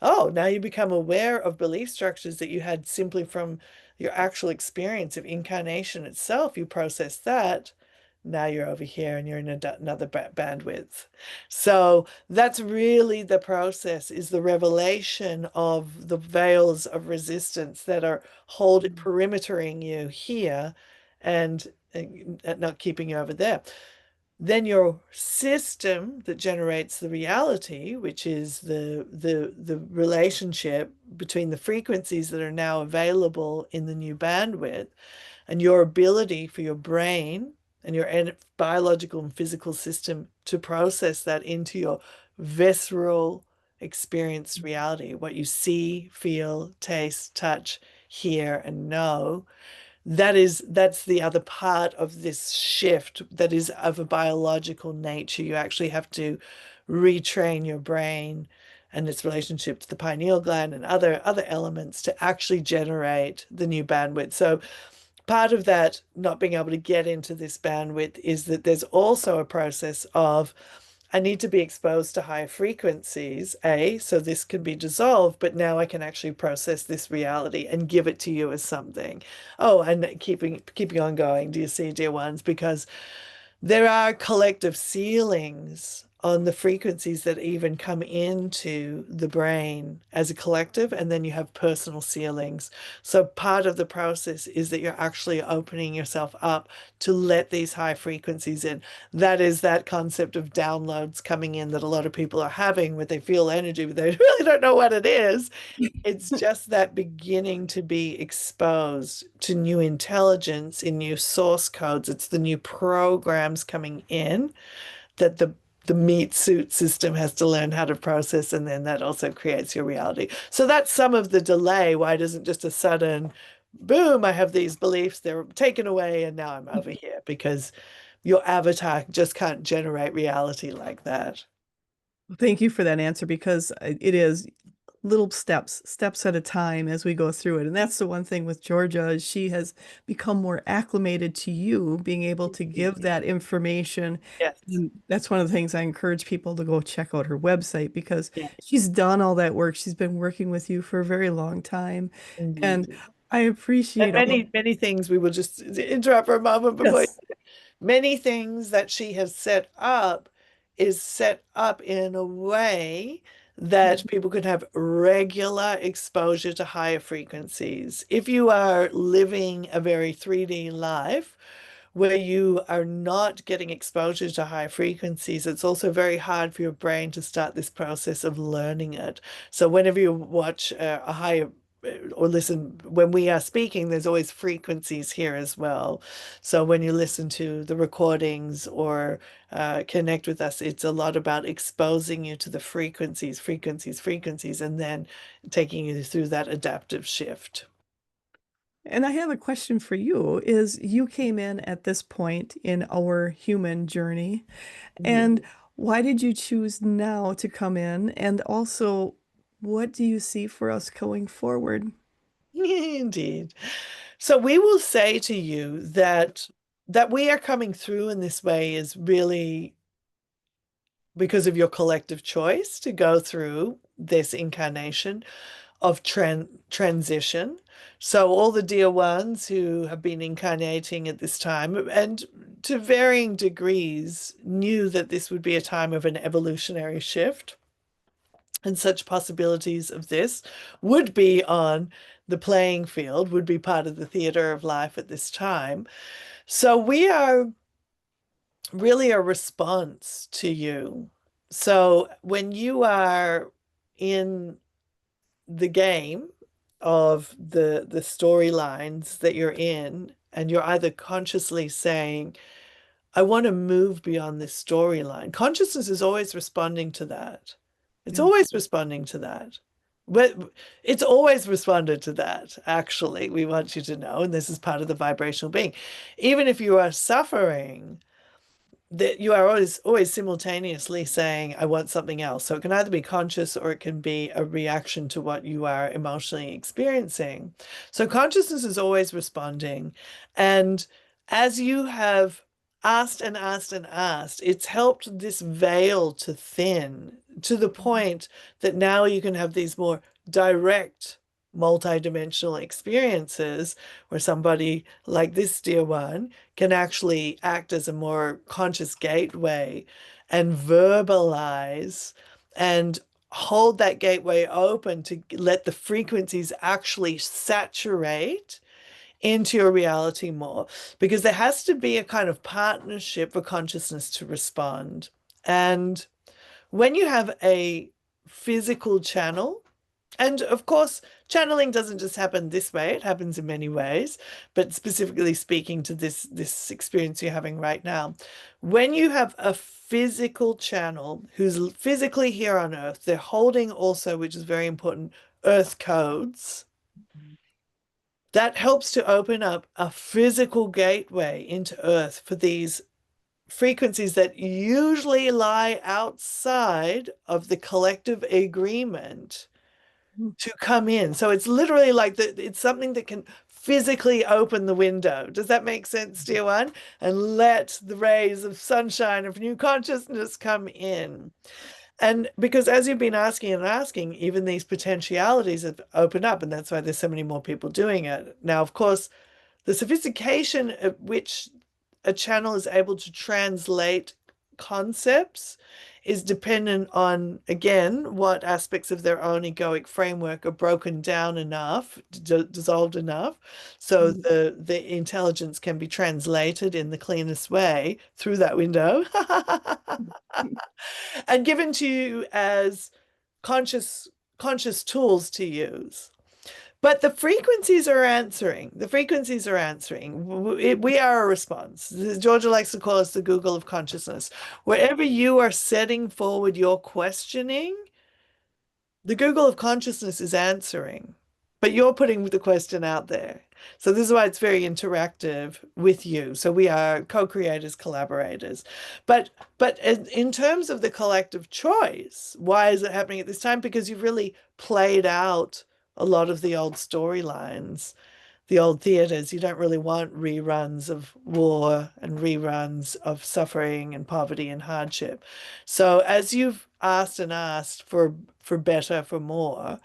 Oh, now you become aware of belief structures that you had simply from your actual experience of incarnation itself. You process that. Now you're over here and you're in another bandwidth. So that's really the process, is the revelation of the veils of resistance that are perimetering you here and not keeping you over there. Then your system that generates the reality, which is the relationship between the frequencies that are now available in the new bandwidth and your ability for your brain. and your biological and physical system to process that into your visceral experienced reality, what you see, feel, taste, touch, hear, and know. That's the other part of this shift that is of a biological nature. You actually have to retrain your brain and its relationship to the pineal gland and other elements to actually generate the new bandwidth. So part of that not being able to get into this bandwidth is that there's also a process of I need to be exposed to higher frequencies, so this can be dissolved, but now I can actually process this reality and give it to you as something. Oh, and keeping on going, do you see, dear ones? Because there are collective ceilings on the frequencies that even come into the brain as a collective, and then you have personal ceilings. So part of the process is that you're actually opening yourself up to let these high frequencies in. That is that concept of downloads coming in that a lot of people are having where they feel energy, but they really don't know what it is. It's just that beginning to be exposed to new intelligence in new source codes. It's the new programs coming in that the meat suit system has to learn how to process, and then that also creates your reality. So that's some of the delay. Why it isn't just a sudden boom, I have these beliefs, they're taken away, and now I'm over here because your avatar just can't generate reality like that. Thank you for that answer because it is little steps, steps at a time as we go through it. And that's the one thing with Georgia is she has become more acclimated to you being able to give Indeed. that information. Yes. And that's one of the things I encourage people to go check out her website because Yeah, she's done all that work. She's been working with you for a very long time. And indeed. I And appreciate all. many things we will just interrupt for a moment before Yes. many things that she has set up is set up in a way that people can have regular exposure to higher frequencies. If you are living a very 3D life where you are not getting exposure to high frequencies, it's also very hard for your brain to start this process of learning it. So whenever you watch a higher or listen, when we are speaking, there's always frequencies here as well. So when you listen to the recordings or connect with us, it's a lot about exposing you to the frequencies, frequencies, frequencies, and then taking you through that adaptive shift. And I have a question for you is you came in at this point in our human journey. And Indeed. why did you choose now to come in? And also, what do you see for us going forward? Indeed. So we will say to you that we are coming through in this way is really because of your collective choice to go through this incarnation of transition. So all the dear ones who have been incarnating at this time and to varying degrees knew that this would be a time of an evolutionary shift. And such possibilities of this would be on the playing field, would be part of the theater of life at this time. So we are really a response to you. So when you are in the game of the storylines that you're in, and you're either consciously saying, I want to move beyond this storyline. Consciousness is always responding to that. It's Yeah. always responding to that. But it's always responded to that, actually. We want you to know, and this is part of the vibrational being. Even if you are suffering, that you are always simultaneously saying, I want something else. So it can either be conscious or it can be a reaction to what you are emotionally experiencing. So consciousness is always responding. And as you have asked and asked and asked, it's helped this veil to thin to the point that now you can have these more direct multidimensional experiences where somebody like this dear one can actually act as a more conscious gateway and verbalize and hold that gateway open to let the frequencies actually saturate into your reality more. Because there has to be a kind of partnership for consciousness to respond. And when you have a physical channel, and of course, channeling doesn't just happen this way, it happens in many ways, but specifically speaking to this experience you're having right now. When you have a physical channel who's physically here on Earth, they're holding also, which is very important, Earth codes. That helps to open up a physical gateway into Earth for these frequencies that usually lie outside of the collective agreement to come in. So it's literally like it's something that can physically open the window. Does that make sense, dear one? And let the rays of sunshine of new consciousness come in. And because as you've been asking and asking, even these potentialities have opened up, and that's why there's so many more people doing it. Now, of course, the sophistication at which a channel is able to translate concepts is dependent on, again, what aspects of their own egoic framework are broken down enough, dissolved enough, so the intelligence can be translated in the cleanest way through that window and given to you as conscious conscious tools to use. But the frequencies are answering. The frequencies are answering. We are a response. Georgia likes to call us the Google of consciousness. Wherever you are setting forward your questioning, the Google of consciousness is answering, but you're putting the question out there. So this is why it's very interactive with you. So we are co-creators, collaborators. But in terms of the collective choice, why is it happening at this time? Because you've really played out a lot of the old storylines, the old theaters. You don't really want reruns of war and reruns of suffering and poverty and hardship. So as you've asked and asked for better, for more,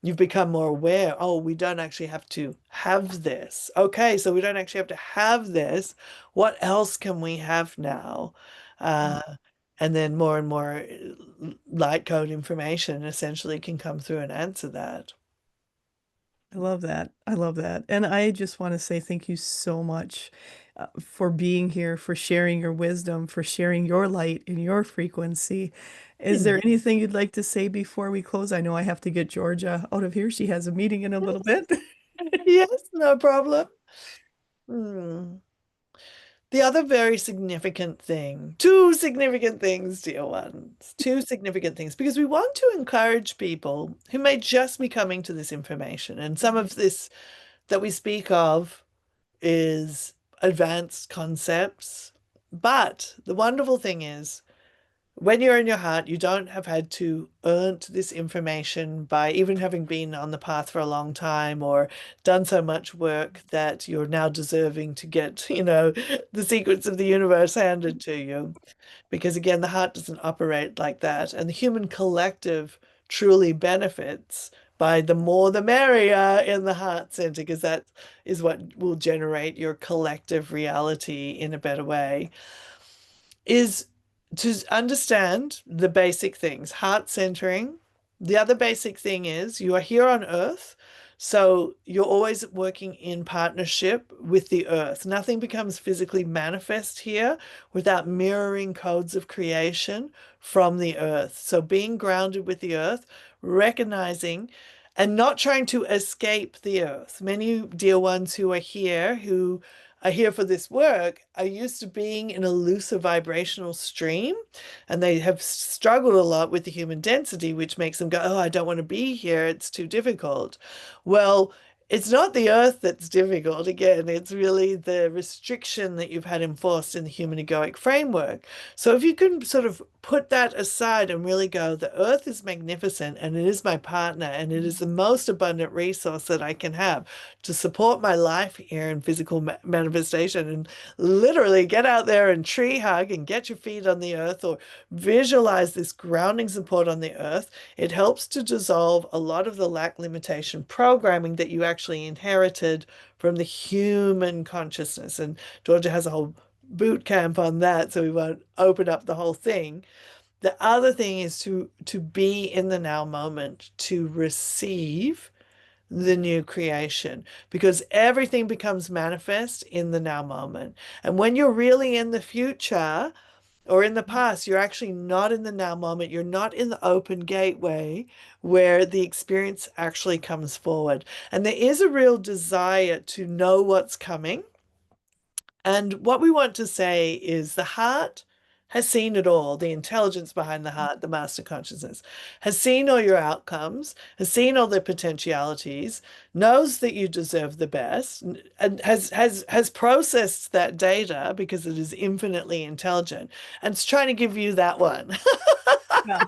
you've become more aware. Oh, we don't actually have to have this. Okay, so we don't actually have to have this. What else can we have now? Uh, and then more and more light code information essentially can come through and answer that. I love that. I love that. And I just want to say thank you so much for being here, for sharing your wisdom, for sharing your light and your frequency. Is there anything you'd like to say before we close? I know I have to get Georgia out of here. She has a meeting in a little bit. Yes, no problem. Hmm. The other very significant thing, two significant things, dear ones, two significant things, because we want to encourage people who may just be coming to this information. And some of this that we speak of is advanced concepts. But the wonderful thing is, when you're in your heart, you don't have had to earn this information by even having been on the path for a long time or done so much work that you're now deserving to get, the secrets of the universe handed to you. Because again, the heart doesn't operate like that. And the human collective truly benefits by the more the merrier in the heart center, because that is what will generate your collective reality in a better way, is to understand the basic things, heart centering. The other basic thing is you are here on Earth, so you're always working in partnership with the Earth. Nothing becomes physically manifest here without mirroring codes of creation from the Earth. So being grounded with the Earth, recognizing and not trying to escape the Earth. Many dear ones who are here for this work are used to being in a looser vibrational stream, and they have struggled a lot with the human density, which makes them go, oh, I don't want to be here. It's too difficult. Well, it's not the earth that's difficult. Again, it's really the restriction that you've had enforced in the human egoic framework. So if you can sort of put that aside and really go, the earth is magnificent and it is my partner and it is the most abundant resource that I can have to support my life here in physical manifestation, and literally get out there and tree hug and get your feet on the earth or visualize this grounding support on the earth. It helps to dissolve a lot of the lack limitation programming that you actually inherited from the human consciousness. And Georgia has a whole boot camp on that, so we won't open up the whole thing. The other thing is to be in the now moment, to receive the new creation, because everything becomes manifest in the now moment. And when you're really in the future, or in the past, you're actually not in the now moment. You're not in the open gateway where the experience actually comes forward. And there is a real desire to know what's coming. And what we want to say is the heart has seen it all. The intelligence behind the heart, the master consciousness, has seen all your outcomes, has seen all the potentialities, knows that you deserve the best, and has processed that data because it is infinitely intelligent, and it's trying to give you that one. Yeah.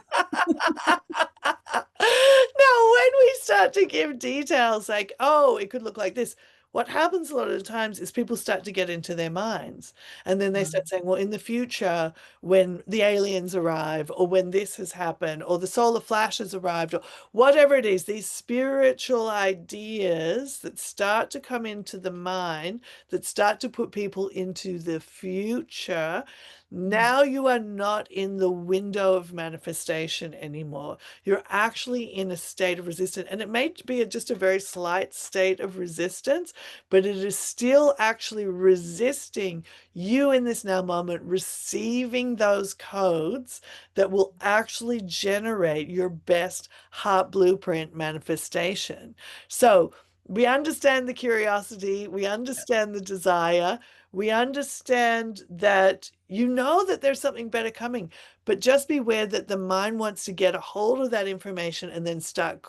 Now, when we start to give details like, oh, it could look like this, what happens a lot of the times is people start to get into their minds. And then they start saying, well, in the future, when the aliens arrive, or when this has happened, or the solar flash has arrived, or whatever it is, these spiritual ideas that start to come into the mind, that start to put people into the future. Now you are not in the window of manifestation anymore. You're actually in a state of resistance. And it may be just a very slight state of resistance, but it is still actually resisting you in this now moment, receiving those codes that will actually generate your best heart blueprint manifestation. So we understand the curiosity, we understand the desire, we understand that you know that there's something better coming, but just beware that the mind wants to get a hold of that information and then start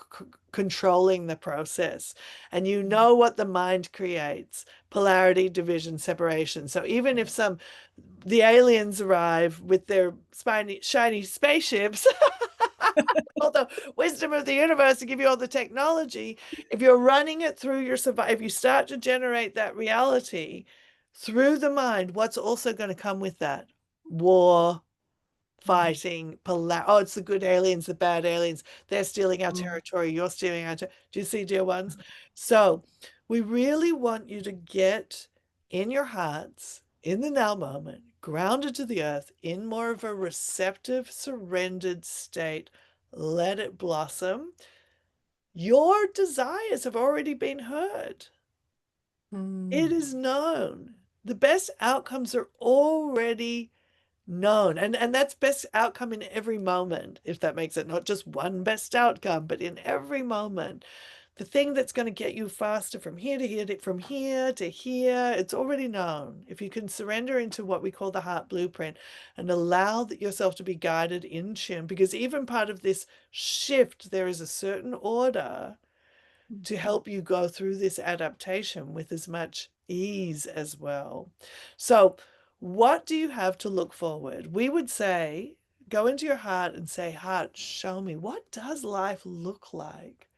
controlling the process. And you know what the mind creates: polarity, division, separation. So even if the aliens arrive with their shiny spaceships, all the wisdom of the universe to give you all the technology, if you're running it through your survival, if you start to generate that reality through the mind, what's also going to come with that? War, fighting, oh, it's the good aliens, the bad aliens. They're stealing our territory. You're stealing our territory. Do you see, dear ones? So we really want you to get in your hearts, in the now moment, grounded to the earth, in more of a receptive, surrendered state. Let it blossom. Your desires have already been heard. It Mm. is known. The best outcomes are already known. And that's best outcome in every moment, if that makes it not just one best outcome, but in every moment. The thing that's going to get you faster from here to here, from here to here, it's already known. If you can surrender into what we call the heart blueprint and allow yourself to be guided in tune, because even part of this shift, there is a certain order to help you go through this adaptation with as much ease as well. So, what do you have to look forward? We would say, go into your heart and say, heart, show me, what does life look like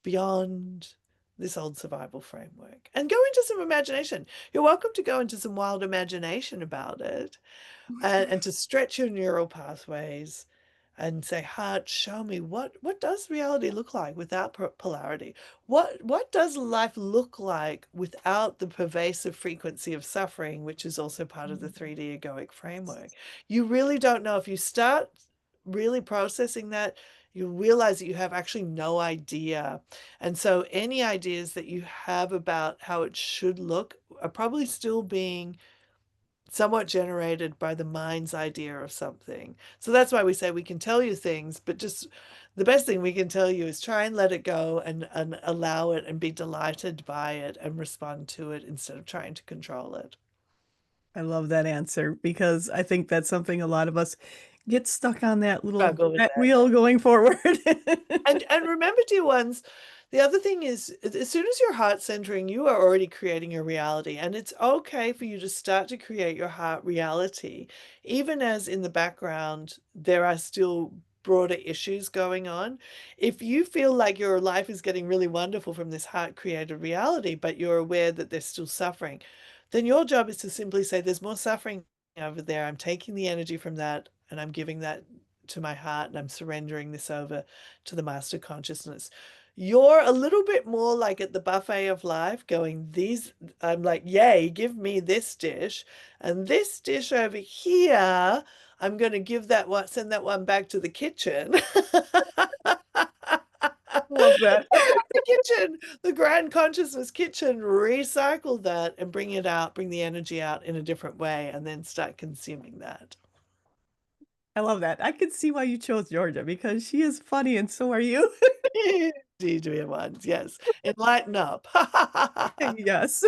beyond this old survival framework? And go into some imagination. You're welcome to go into some wild imagination about it, and to stretch your neural pathways and say, heart, show me, what does reality look like without polarity? What does life look like without the pervasive frequency of suffering, which is also part of the 3D egoic framework? You really don't know. If you start really processing that, you realize that you have actually no idea. And so any ideas that you have about how it should look are probably still being somewhat generated by the mind's idea of something. So that's why we say we can tell you things, but just the best thing we can tell you is try and let it go, and allow it and be delighted by it and respond to it instead of trying to control it. I love that answer because I think that's something a lot of us get stuck on that little Struggle with that that. wheel going forward. And remember, dear ones, the other thing is, as soon as your heart centering, you are already creating your reality. And it's okay for you to start to create your heart reality, even as in the background there are still broader issues going on. If you feel like your life is getting really wonderful from this heart created reality, but you're aware that there's still suffering, then your job is to simply say, there's more suffering over there. I'm taking the energy from that and I'm giving that to my heart, and I'm surrendering this over to the master consciousness. You're a little bit more like at the buffet of life, going, these, I'm like, yay, give me this dish. And this dish over here, I'm going to give that one, send that one back to the kitchen. Love that. The kitchen, the grand consciousness kitchen, recycle that and bring it out, bring the energy out in a different way, and then start consuming that. I love that. I can see why you chose Georgia because she is funny and so are you. Do dear ones, yes. Enlighten up. Yes.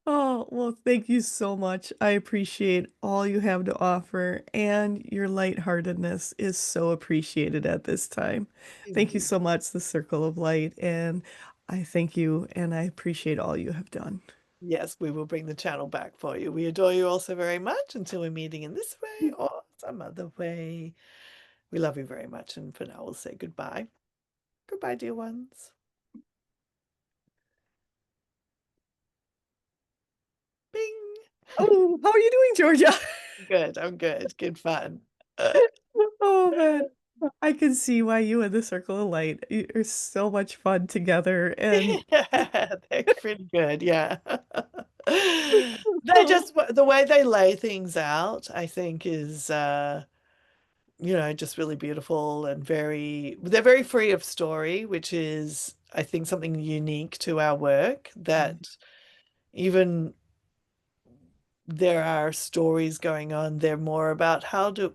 Oh, well, thank you so much. I appreciate all you have to offer, and your lightheartedness is so appreciated at this time. Thank you Indeed. so much, the Circle of Light, and I thank you and I appreciate all you have done. Yes, we will bring the channel back for you. We adore you also very much until we're meeting in this way or some other way. We love you very much, and for now, we'll say goodbye. Goodbye, dear ones. Bing. Oh, how are you doing, Georgia? Good, I'm good. Good fun. Oh man, I can see why you and the Circle of Light are so much fun together, and Yeah, they're pretty good, yeah. They just the way they lay things out, I think is just really beautiful and they're very free of story, which is I think something unique to our work that even there are stories going on. They're more about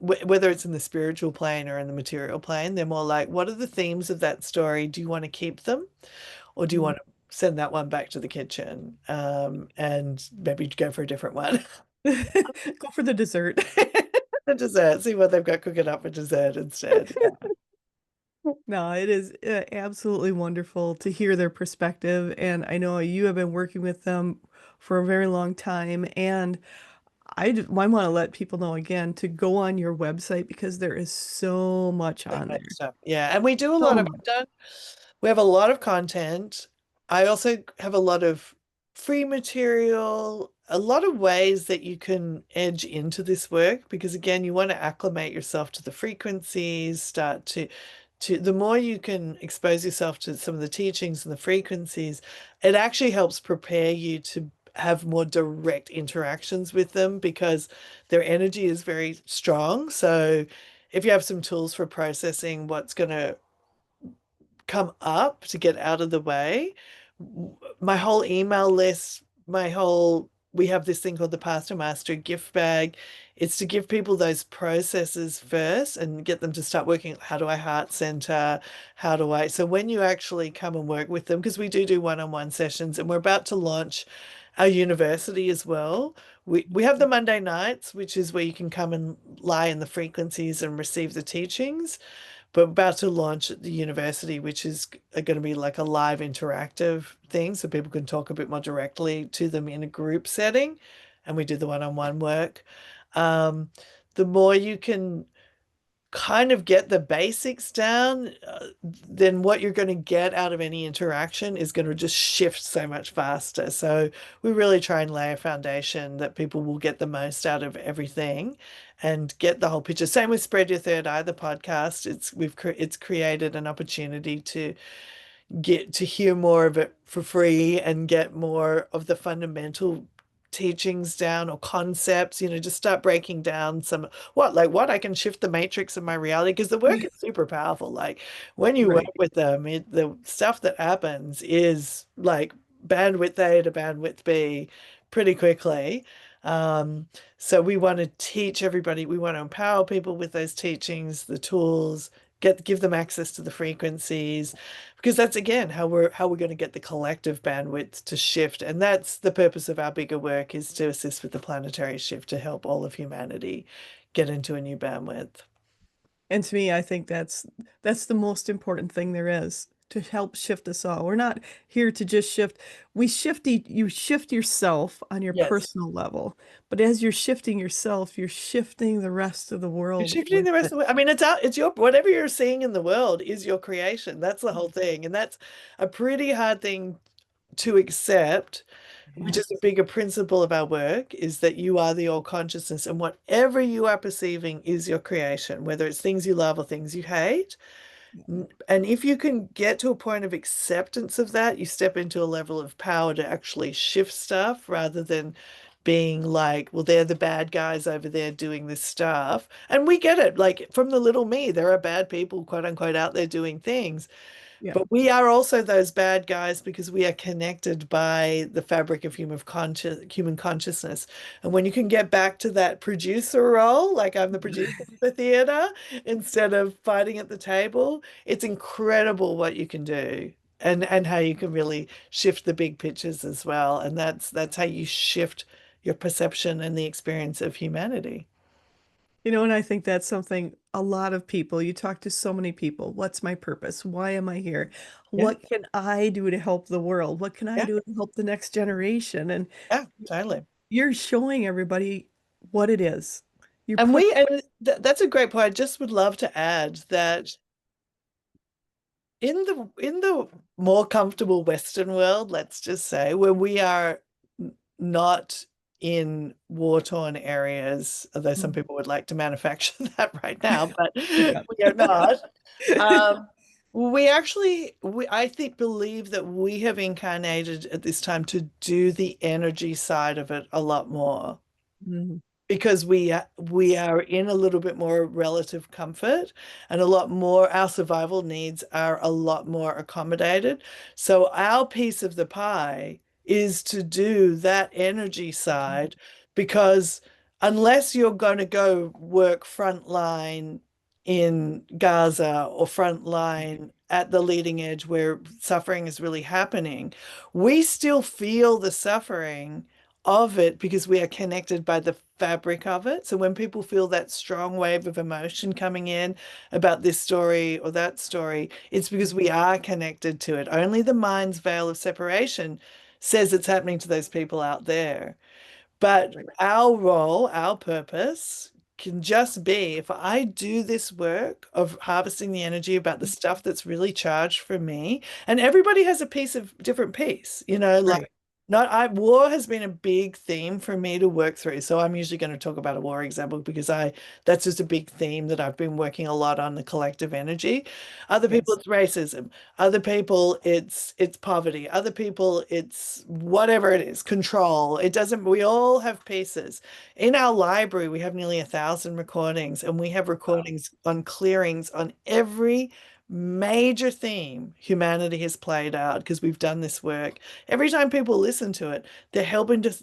whether it's in the spiritual plane or in the material plane, they're more like, what are the themes of that story? Do you want to keep them? Or do you want to send that one back to the kitchen and maybe go for a different one? go for the dessert. The dessert, see what they've got cooking up for dessert instead. Yeah. No, it is absolutely wonderful to hear their perspective. And I know you have been working with them for a very long time. And I want to let people know again to go on your website because there is so much So on much there. stuff. Yeah, and we do a So lot of much. we have a lot of content. I also have a lot of free material, a lot of ways that you can edge into this work because again, you want to acclimate yourself to the frequencies, start to the more you can expose yourself to some of the teachings and the frequencies, it actually helps prepare you to have more direct interactions with them because their energy is very strong. So if you have some tools for processing what's going to come up to get out of the way. My whole email list, we have this thing called the Pastor Master gift bag. It's to give people those processes first and get them to start working. How do I heart center? So when you actually come and work with them, because we do one-on-one sessions and we're about to launch our university as well. We have the Monday nights, which is where you can come and lie in the frequencies and receive the teachings but about to launch at the university, which is going to be like a live interactive thing so people can talk a bit more directly to them in a group setting. And we do the one-on-one work. Um, the more you can kind of get the basics down, then what you're going to get out of any interaction is going to just shift so much faster. So we really try and lay a foundation that people will get the most out of everything and get the whole picture. Same with Spread Your Third Eye, the podcast. It's created an opportunity to get to hear more of it for free and get more of the fundamental teachings down or concepts, just start breaking down what I can shift the matrix of my reality because the work is super powerful. Like when you work Right. with them, the stuff that happens is like bandwidth A to bandwidth B pretty quickly. Um, so we want to teach everybody, we want to empower people with those teachings, the tools, give them access to the frequencies because that's again how we're going to get the collective bandwidth to shift, and that's the purpose of our bigger work is to assist with the planetary shift to help all of humanity get into a new bandwidth. And to me, I think that's the most important thing there is to help shift us all. We're not here to just shift. You shift yourself on your Yes. personal level, but as you're shifting yourself, you're shifting the rest of the You're world shifting with the rest it. of the way. I mean, it's your whatever you're seeing in the world is your creation. That's the whole thing. And that's a pretty hard thing to accept, which is a Yes. bigger principle of our work, is that you are the all consciousness and whatever you are perceiving is your creation, whether it's things you love or things you hate. And if you can get to a point of acceptance of that, you step into a level of power to actually shift stuff rather than being like, well, they're the bad guys over there doing this stuff. And we get it. Like from the little me, there are bad people, quote unquote, out there doing things. Yeah. But we are also those bad guys because we are connected by the fabric of human consciousness. And when you can get back to that producer role, like I'm the producer of the theater, instead of fighting at the table, it's incredible what you can do. And how you can really shift the big pictures as well. And that's how you shift your perception and the experience of humanity. And I think that's something a lot of people, you talk to so many people. What's my purpose? Why am I here? Yeah, What can I do to help the world? What can I yeah, do to help the next generation? And yeah, totally. you're showing everybody what it is. You're And putting, that's a great point. I just would love to add that in the more comfortable Western world, let's just say, where we are not in war-torn areas, although some people would like to manufacture that right now, but yeah. we are not. Um, we actually, I think, believe that we have incarnated at this time to do the energy side of it a lot more Mhm. because we are in a little bit more relative comfort and a lot more our survival needs are a lot more accommodated. So our piece of the pie is to do that energy side because unless you're going to go work frontline in Gaza or frontline at the leading edge where suffering is really happening, we still feel the suffering of it because we are connected by the fabric of it. So when people feel that strong wave of emotion coming in about this story or that story, it's because we are connected to it. Only the mind's veil of separation says it's happening to those people out there. But Right. our role, our purpose can just be if I do this work of harvesting the energy about the stuff that's really charged for me, and everybody has a piece of different piece, like Right. not I war has been a big theme for me to work through. So I'm usually going to talk about a war example because I that's just a big theme that I've been working a lot on the collective energy. Other people Yes. it's racism. Other people, it's poverty. Other people, it's whatever it is, control. It doesn't, we all have pieces. In our library, we have nearly 1,000 recordings, and we have recordings on clearings on every major theme humanity has played out because we've done this work. Every time people listen to it, they're helping to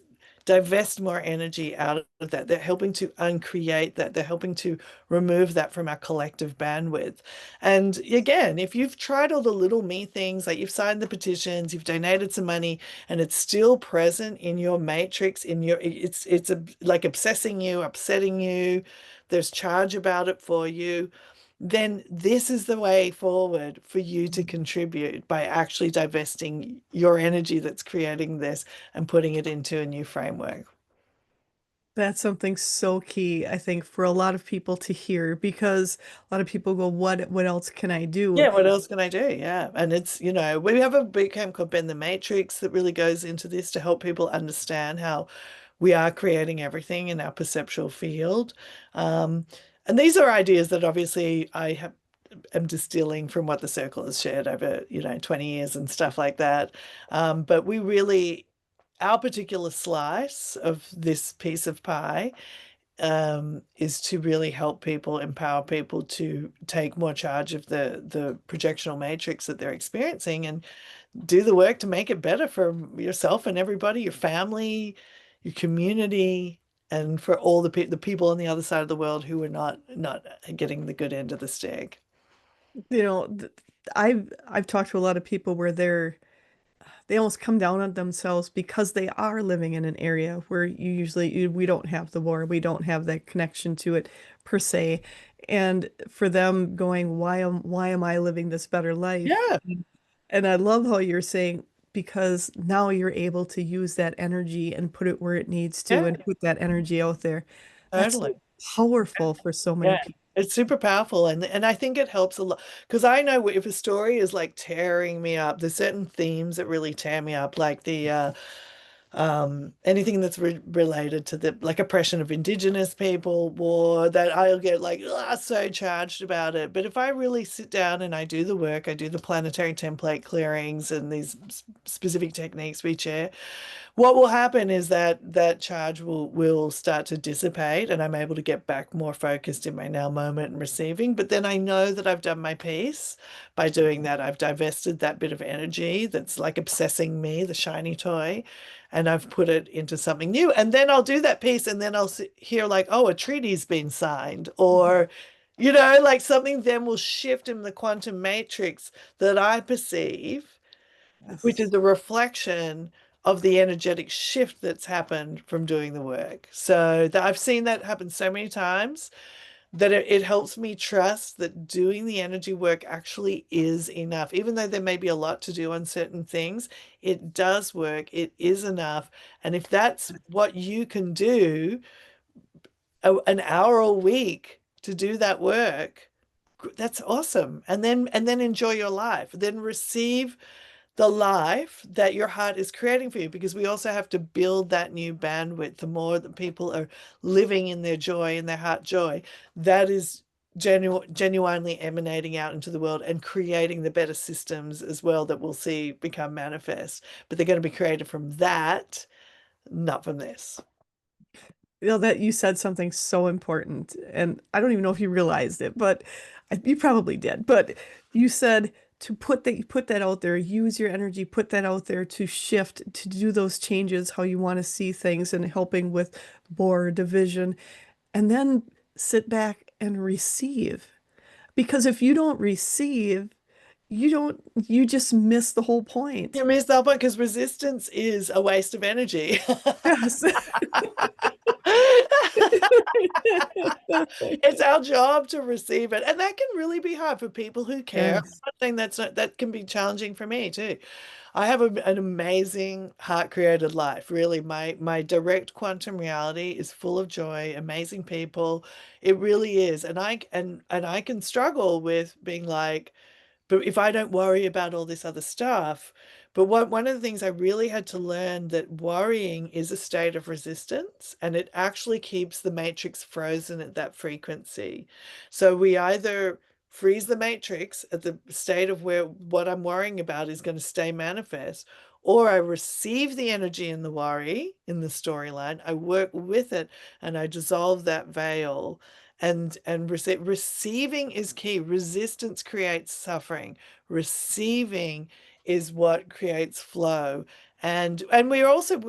divest more energy out of that. They're helping to uncreate that. They're helping to remove that from our collective bandwidth. And again, if you've tried all the little me things, like you've signed the petitions, you've donated some money, and it's still present in your matrix, in your like obsessing you, upsetting you, there's charge about it for you, then this is the way forward for you to contribute by actually divesting your energy that's creating this and putting it into a new framework. That's something so key, I think, for a lot of people to hear because a lot of people go, what else can I do? Yeah, what else can I do? Yeah. And it's, we have a boot camp called Bend the Matrix that really goes into this to help people understand how we are creating everything in our perceptual field. Um, and these are ideas that obviously am distilling from what the circle has shared over, 20 years and stuff like that. But our particular slice of this piece of pie is to really help people, empower people to take more charge of the projectional matrix that they're experiencing and do the work to make it better for yourself and everybody, your family, your community, and for all the people on the other side of the world who are not getting the good end of the stick. You know, I've talked to a lot of people where they almost come down on themselves because they are living in an area where we don't have the war, we don't have that connection to it per se. And for them going, why am I living this better life? Yeah, And I love how you're saying because now you're able to use that energy and put it where it needs to yeah, and put that energy out there. That's totally. so powerful for so many Yeah, people. it's super powerful, and I think it helps a lot because I know if a story is like tearing me up, there's certain themes that really tear me up, like Anything that's related to the like oppression of Indigenous people, war, that I'll get like so charged about it. But if I really sit down and I do the work, I do the planetary template clearings and these specific techniques we share, what will happen is that that charge will start to dissipate and I'm able to get back more focused in my now moment and receiving. But then I know that I've done my piece by doing that. I've divested that bit of energy that's like obsessing me, the shiny toy, and I've put it into something new. And then I'll do that piece and then I'll hear like, oh, a treaty's been signed or like something then will shift in the quantum matrix that I perceive, which Yes. is a reflection of the energetic shift that's happened from doing the work. So that I've seen that happen so many times that it helps me trust that doing the energy work actually is enough. Even though there may be a lot to do on certain things, it does work, it is enough. And if that's what you can do, an hour a week to do that work, that's awesome. And then enjoy your life. Then receive the life that your heart is creating for you, because we also have to build that new bandwidth. The more that people are living in their joy, in their heart joy, that is genuinely emanating out into the world and creating the better systems as well that we'll see become manifest. But they're going to be created from that, not from this. That you said something so important, and I don't even know if you realized it, but you probably did. But you said to put that out there, use your energy, put that out there to shift, to do those changes, how you want to see things, and helping with war, division, and then sit back and receive. Because if you don't receive, you just miss the whole point. You missed that point because resistance is a waste of energy. Yes. It's our job to receive it. And that can really be hard for people who care. I'm Yes. not saying that can be challenging for me too. I have an amazing heart-created life. Really, my direct quantum reality is full of joy, amazing people. It really is. And I can struggle with being like, but if I don't worry about all this other stuff, but one of the things I really had to learn, that worrying is a state of resistance and it actually keeps the matrix frozen at that frequency. So we either freeze the matrix at the state of where what I'm worrying about is going to stay manifest, or I receive the energy in the worry in the storyline, I work with it and I dissolve that veil. And receiving is key. Resistance creates suffering. Receiving is what creates flow. And we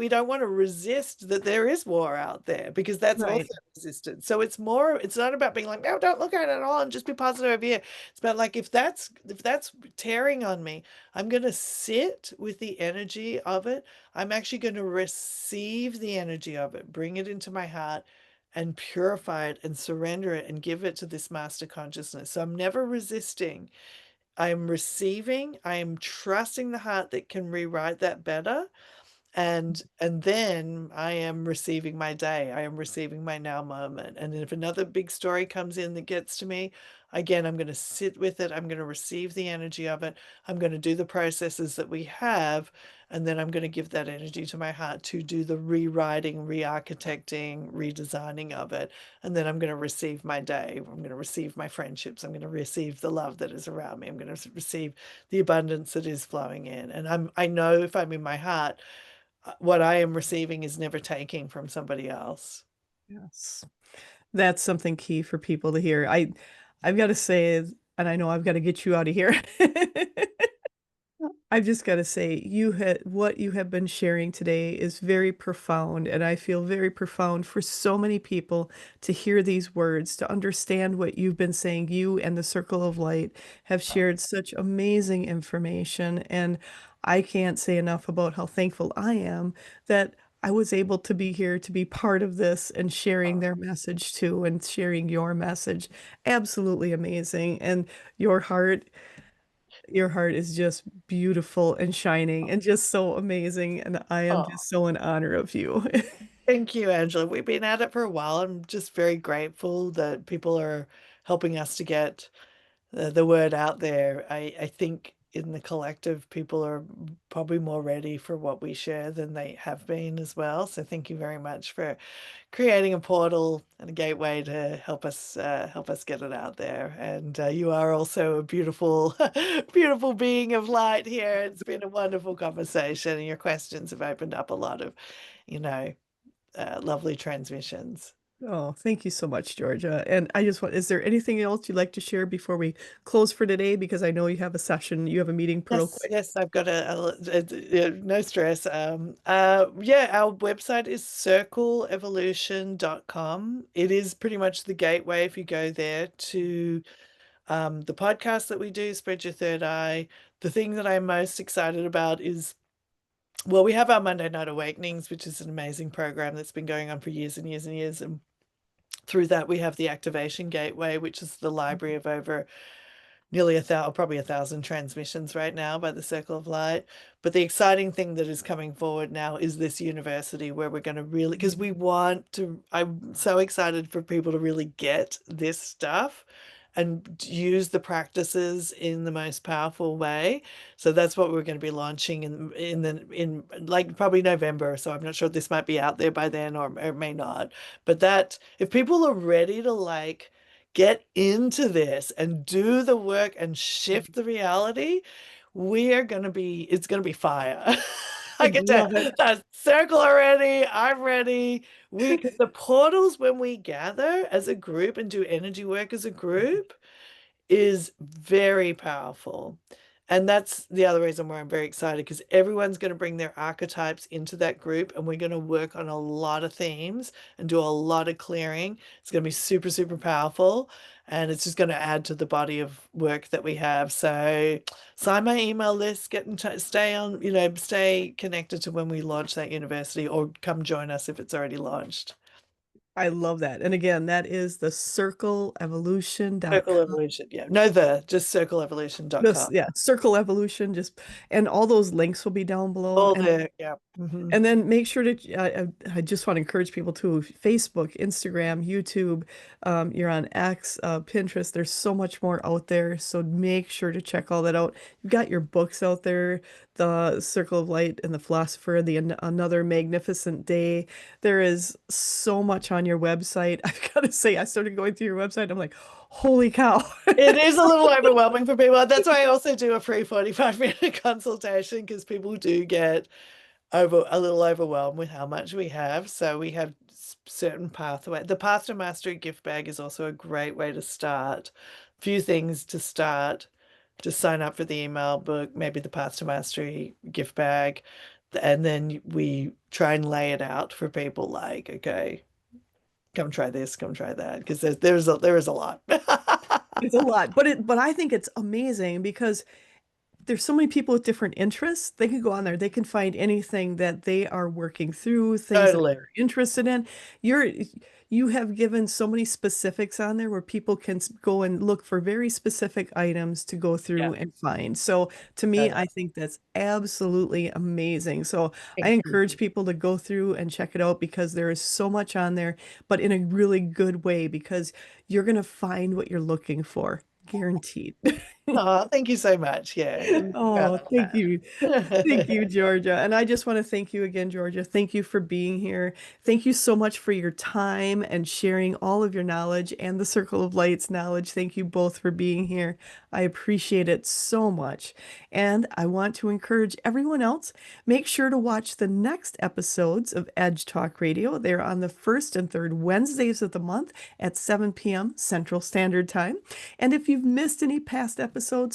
don't want to resist that there is war out there, because that's also Right. resistance. So it's not about being like, no, don't look at it at all and just be positive over here. It's about like, if that's tearing on me, I'm gonna sit with the energy of it. I'm actually going to receive the energy of it, bring it into my heart and purify it and surrender it and give it to this master consciousness. So I'm never resisting. I'm receiving. I am trusting the heart that can rewrite that better, and then I am receiving my day. I am receiving my now moment. And if another big story comes in that gets to me, again, I'm going to sit with it. I'm going to receive the energy of it. I'm going to do the processes that we have, and then I'm going to give that energy to my heart to do the rewriting, re-architecting, redesigning of it. And then I'm going to receive my day. I'm going to receive my friendships. I'm going to receive the love that is around me. I'm going to receive the abundance that is flowing in. And I know if I'm in my heart, what I am receiving is never taking from somebody else. Yes. That's something key for people to hear. I've got to say, and I know I've got to get you out of here. I've just got to say, what you have been sharing today is very profound, and I feel very profound for so many people to hear these words, to understand what you've been saying. You and the Circle of Light have shared such amazing information, and I can't say enough about how thankful I am that I was able to be here to be part of this and sharing their message too, and sharing your message. Absolutely amazing. And your heart. Your heart is just beautiful and shining and just so amazing. And I am Oh, just so in honor of you. thank you, Angela. We've been at it for a while. I'm just very grateful that people are helping us to get the word out there. I think in the collective, people are probably more ready for what we share than they have been as well. So thank you very much for creating a portal and a gateway to help us get it out there. And you are also a beautiful, beautiful being of light here. It's been a wonderful conversation, and your questions have opened up a lot of, you know, lovely transmissions. Oh, thank you so much, Georgia. And I just want, is there anything else you'd like to share before we close for today? Because I know you have a session, you have a meeting real Yes, quick. yes, I've got yeah, no stress. Yeah, our website is circleevolution.com. It is pretty much the gateway if you go there to the podcast that we do, Spread Your Third Eye. The thing that I'm most excited about is, well, we have our Monday Night Awakenings, which is an amazing program that's been going on for years and years and years. And through that, we have the Activation Gateway, which is the library of over nearly probably 1,000 transmissions right now by the Circle of Light. But the exciting thing that is coming forward now is this university where we're going to really, because we want to, I'm so excited for people to really get this stuff and use the practices in the most powerful way. So that's what we're going to be launching in like probably November. So I'm not sure this might be out there by then, or it may not. But that if people are ready to like get into this and do the work and shift the reality, it's going to be fire. I I can tell love it. that circle already. I'm ready. The portals, when we gather as a group and do energy work as a group, is very powerful. And that's the other reason why I'm very excited, because everyone's going to bring their archetypes into that group, and we're going to work on a lot of themes and do a lot of clearing. It's going to be super, super powerful. And it's just going to add to the body of work that we have. So sign my email list, get in touch, stay on, stay connected to when we launch that university, or come join us if it's already launched. I love that. And again, that is the Circle circleevolution.com. Evolution. Yeah. No, just This, circleevolution.com. yeah, Circle Evolution, just, and all those links will be down below. All there. Yeah. Hmm. And then make sure to, I just want to encourage people to Facebook, Instagram, YouTube, you're on X, Pinterest. There's so much more out there. So make sure to check all that out. You've got your books out there, The Circle of Light and the Philosopher, Another Magnificent Day. There is so much on your website. I've got to say, I started going through your website. I'm like, holy cow. It is a little overwhelming for people. That's why I also do a free 45-minute consultation, because people do get a little overwhelmed with how much we have. So we have certain pathway. The Path to Mastery gift bag is also a great way to start. Few things to start. Just sign up for the email book, maybe the Path to Mastery gift bag, and then we try and lay it out for people like, okay, come try this, come try that, because there is a lot. It's a lot, but I think it's amazing because there's so many people with different interests. They can go on there, they can find anything that they are working through, things that Totally. they're interested in. You're you have given so many specifics on there where people can go and look for very specific items to go Yeah. through and find. So to me, Totally. I think that's absolutely amazing. So I Thank you. encourage people to go through and check it out because there is so much on there, but in a really good way because you're going to find what you're looking for, guaranteed. Oh, thank you so much. Yeah, you're proud Oh, of thank you. Thank that. you, Georgia. And I just want to thank you again, Georgia. Thank you for being here. Thank you so much for your time and sharing all of your knowledge and the Circle of Lights knowledge. Thank you both for being here. I appreciate it so much. And I want to encourage everyone else, make sure to watch the next episodes of Edge Talk Radio. They're on the first and third Wednesdays of the month at 7 p.m. Central Standard Time. And if you've missed any past episodes,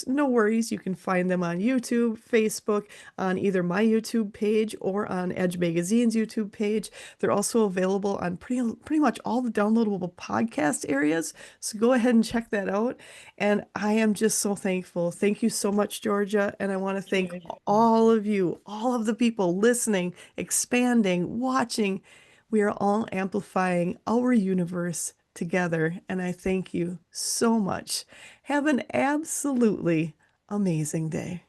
no worries. You can find them on YouTube, Facebook, on either my YouTube page or on Edge Magazine's YouTube page. They're also available on pretty much all the downloadable podcast areas. So go ahead and check that out. And I am just so thankful. Thank you so much, Georgia. And I want to thank all of you, all of the people listening, expanding, watching. We are all amplifying our universe together. And I thank you so much. Have an absolutely amazing day.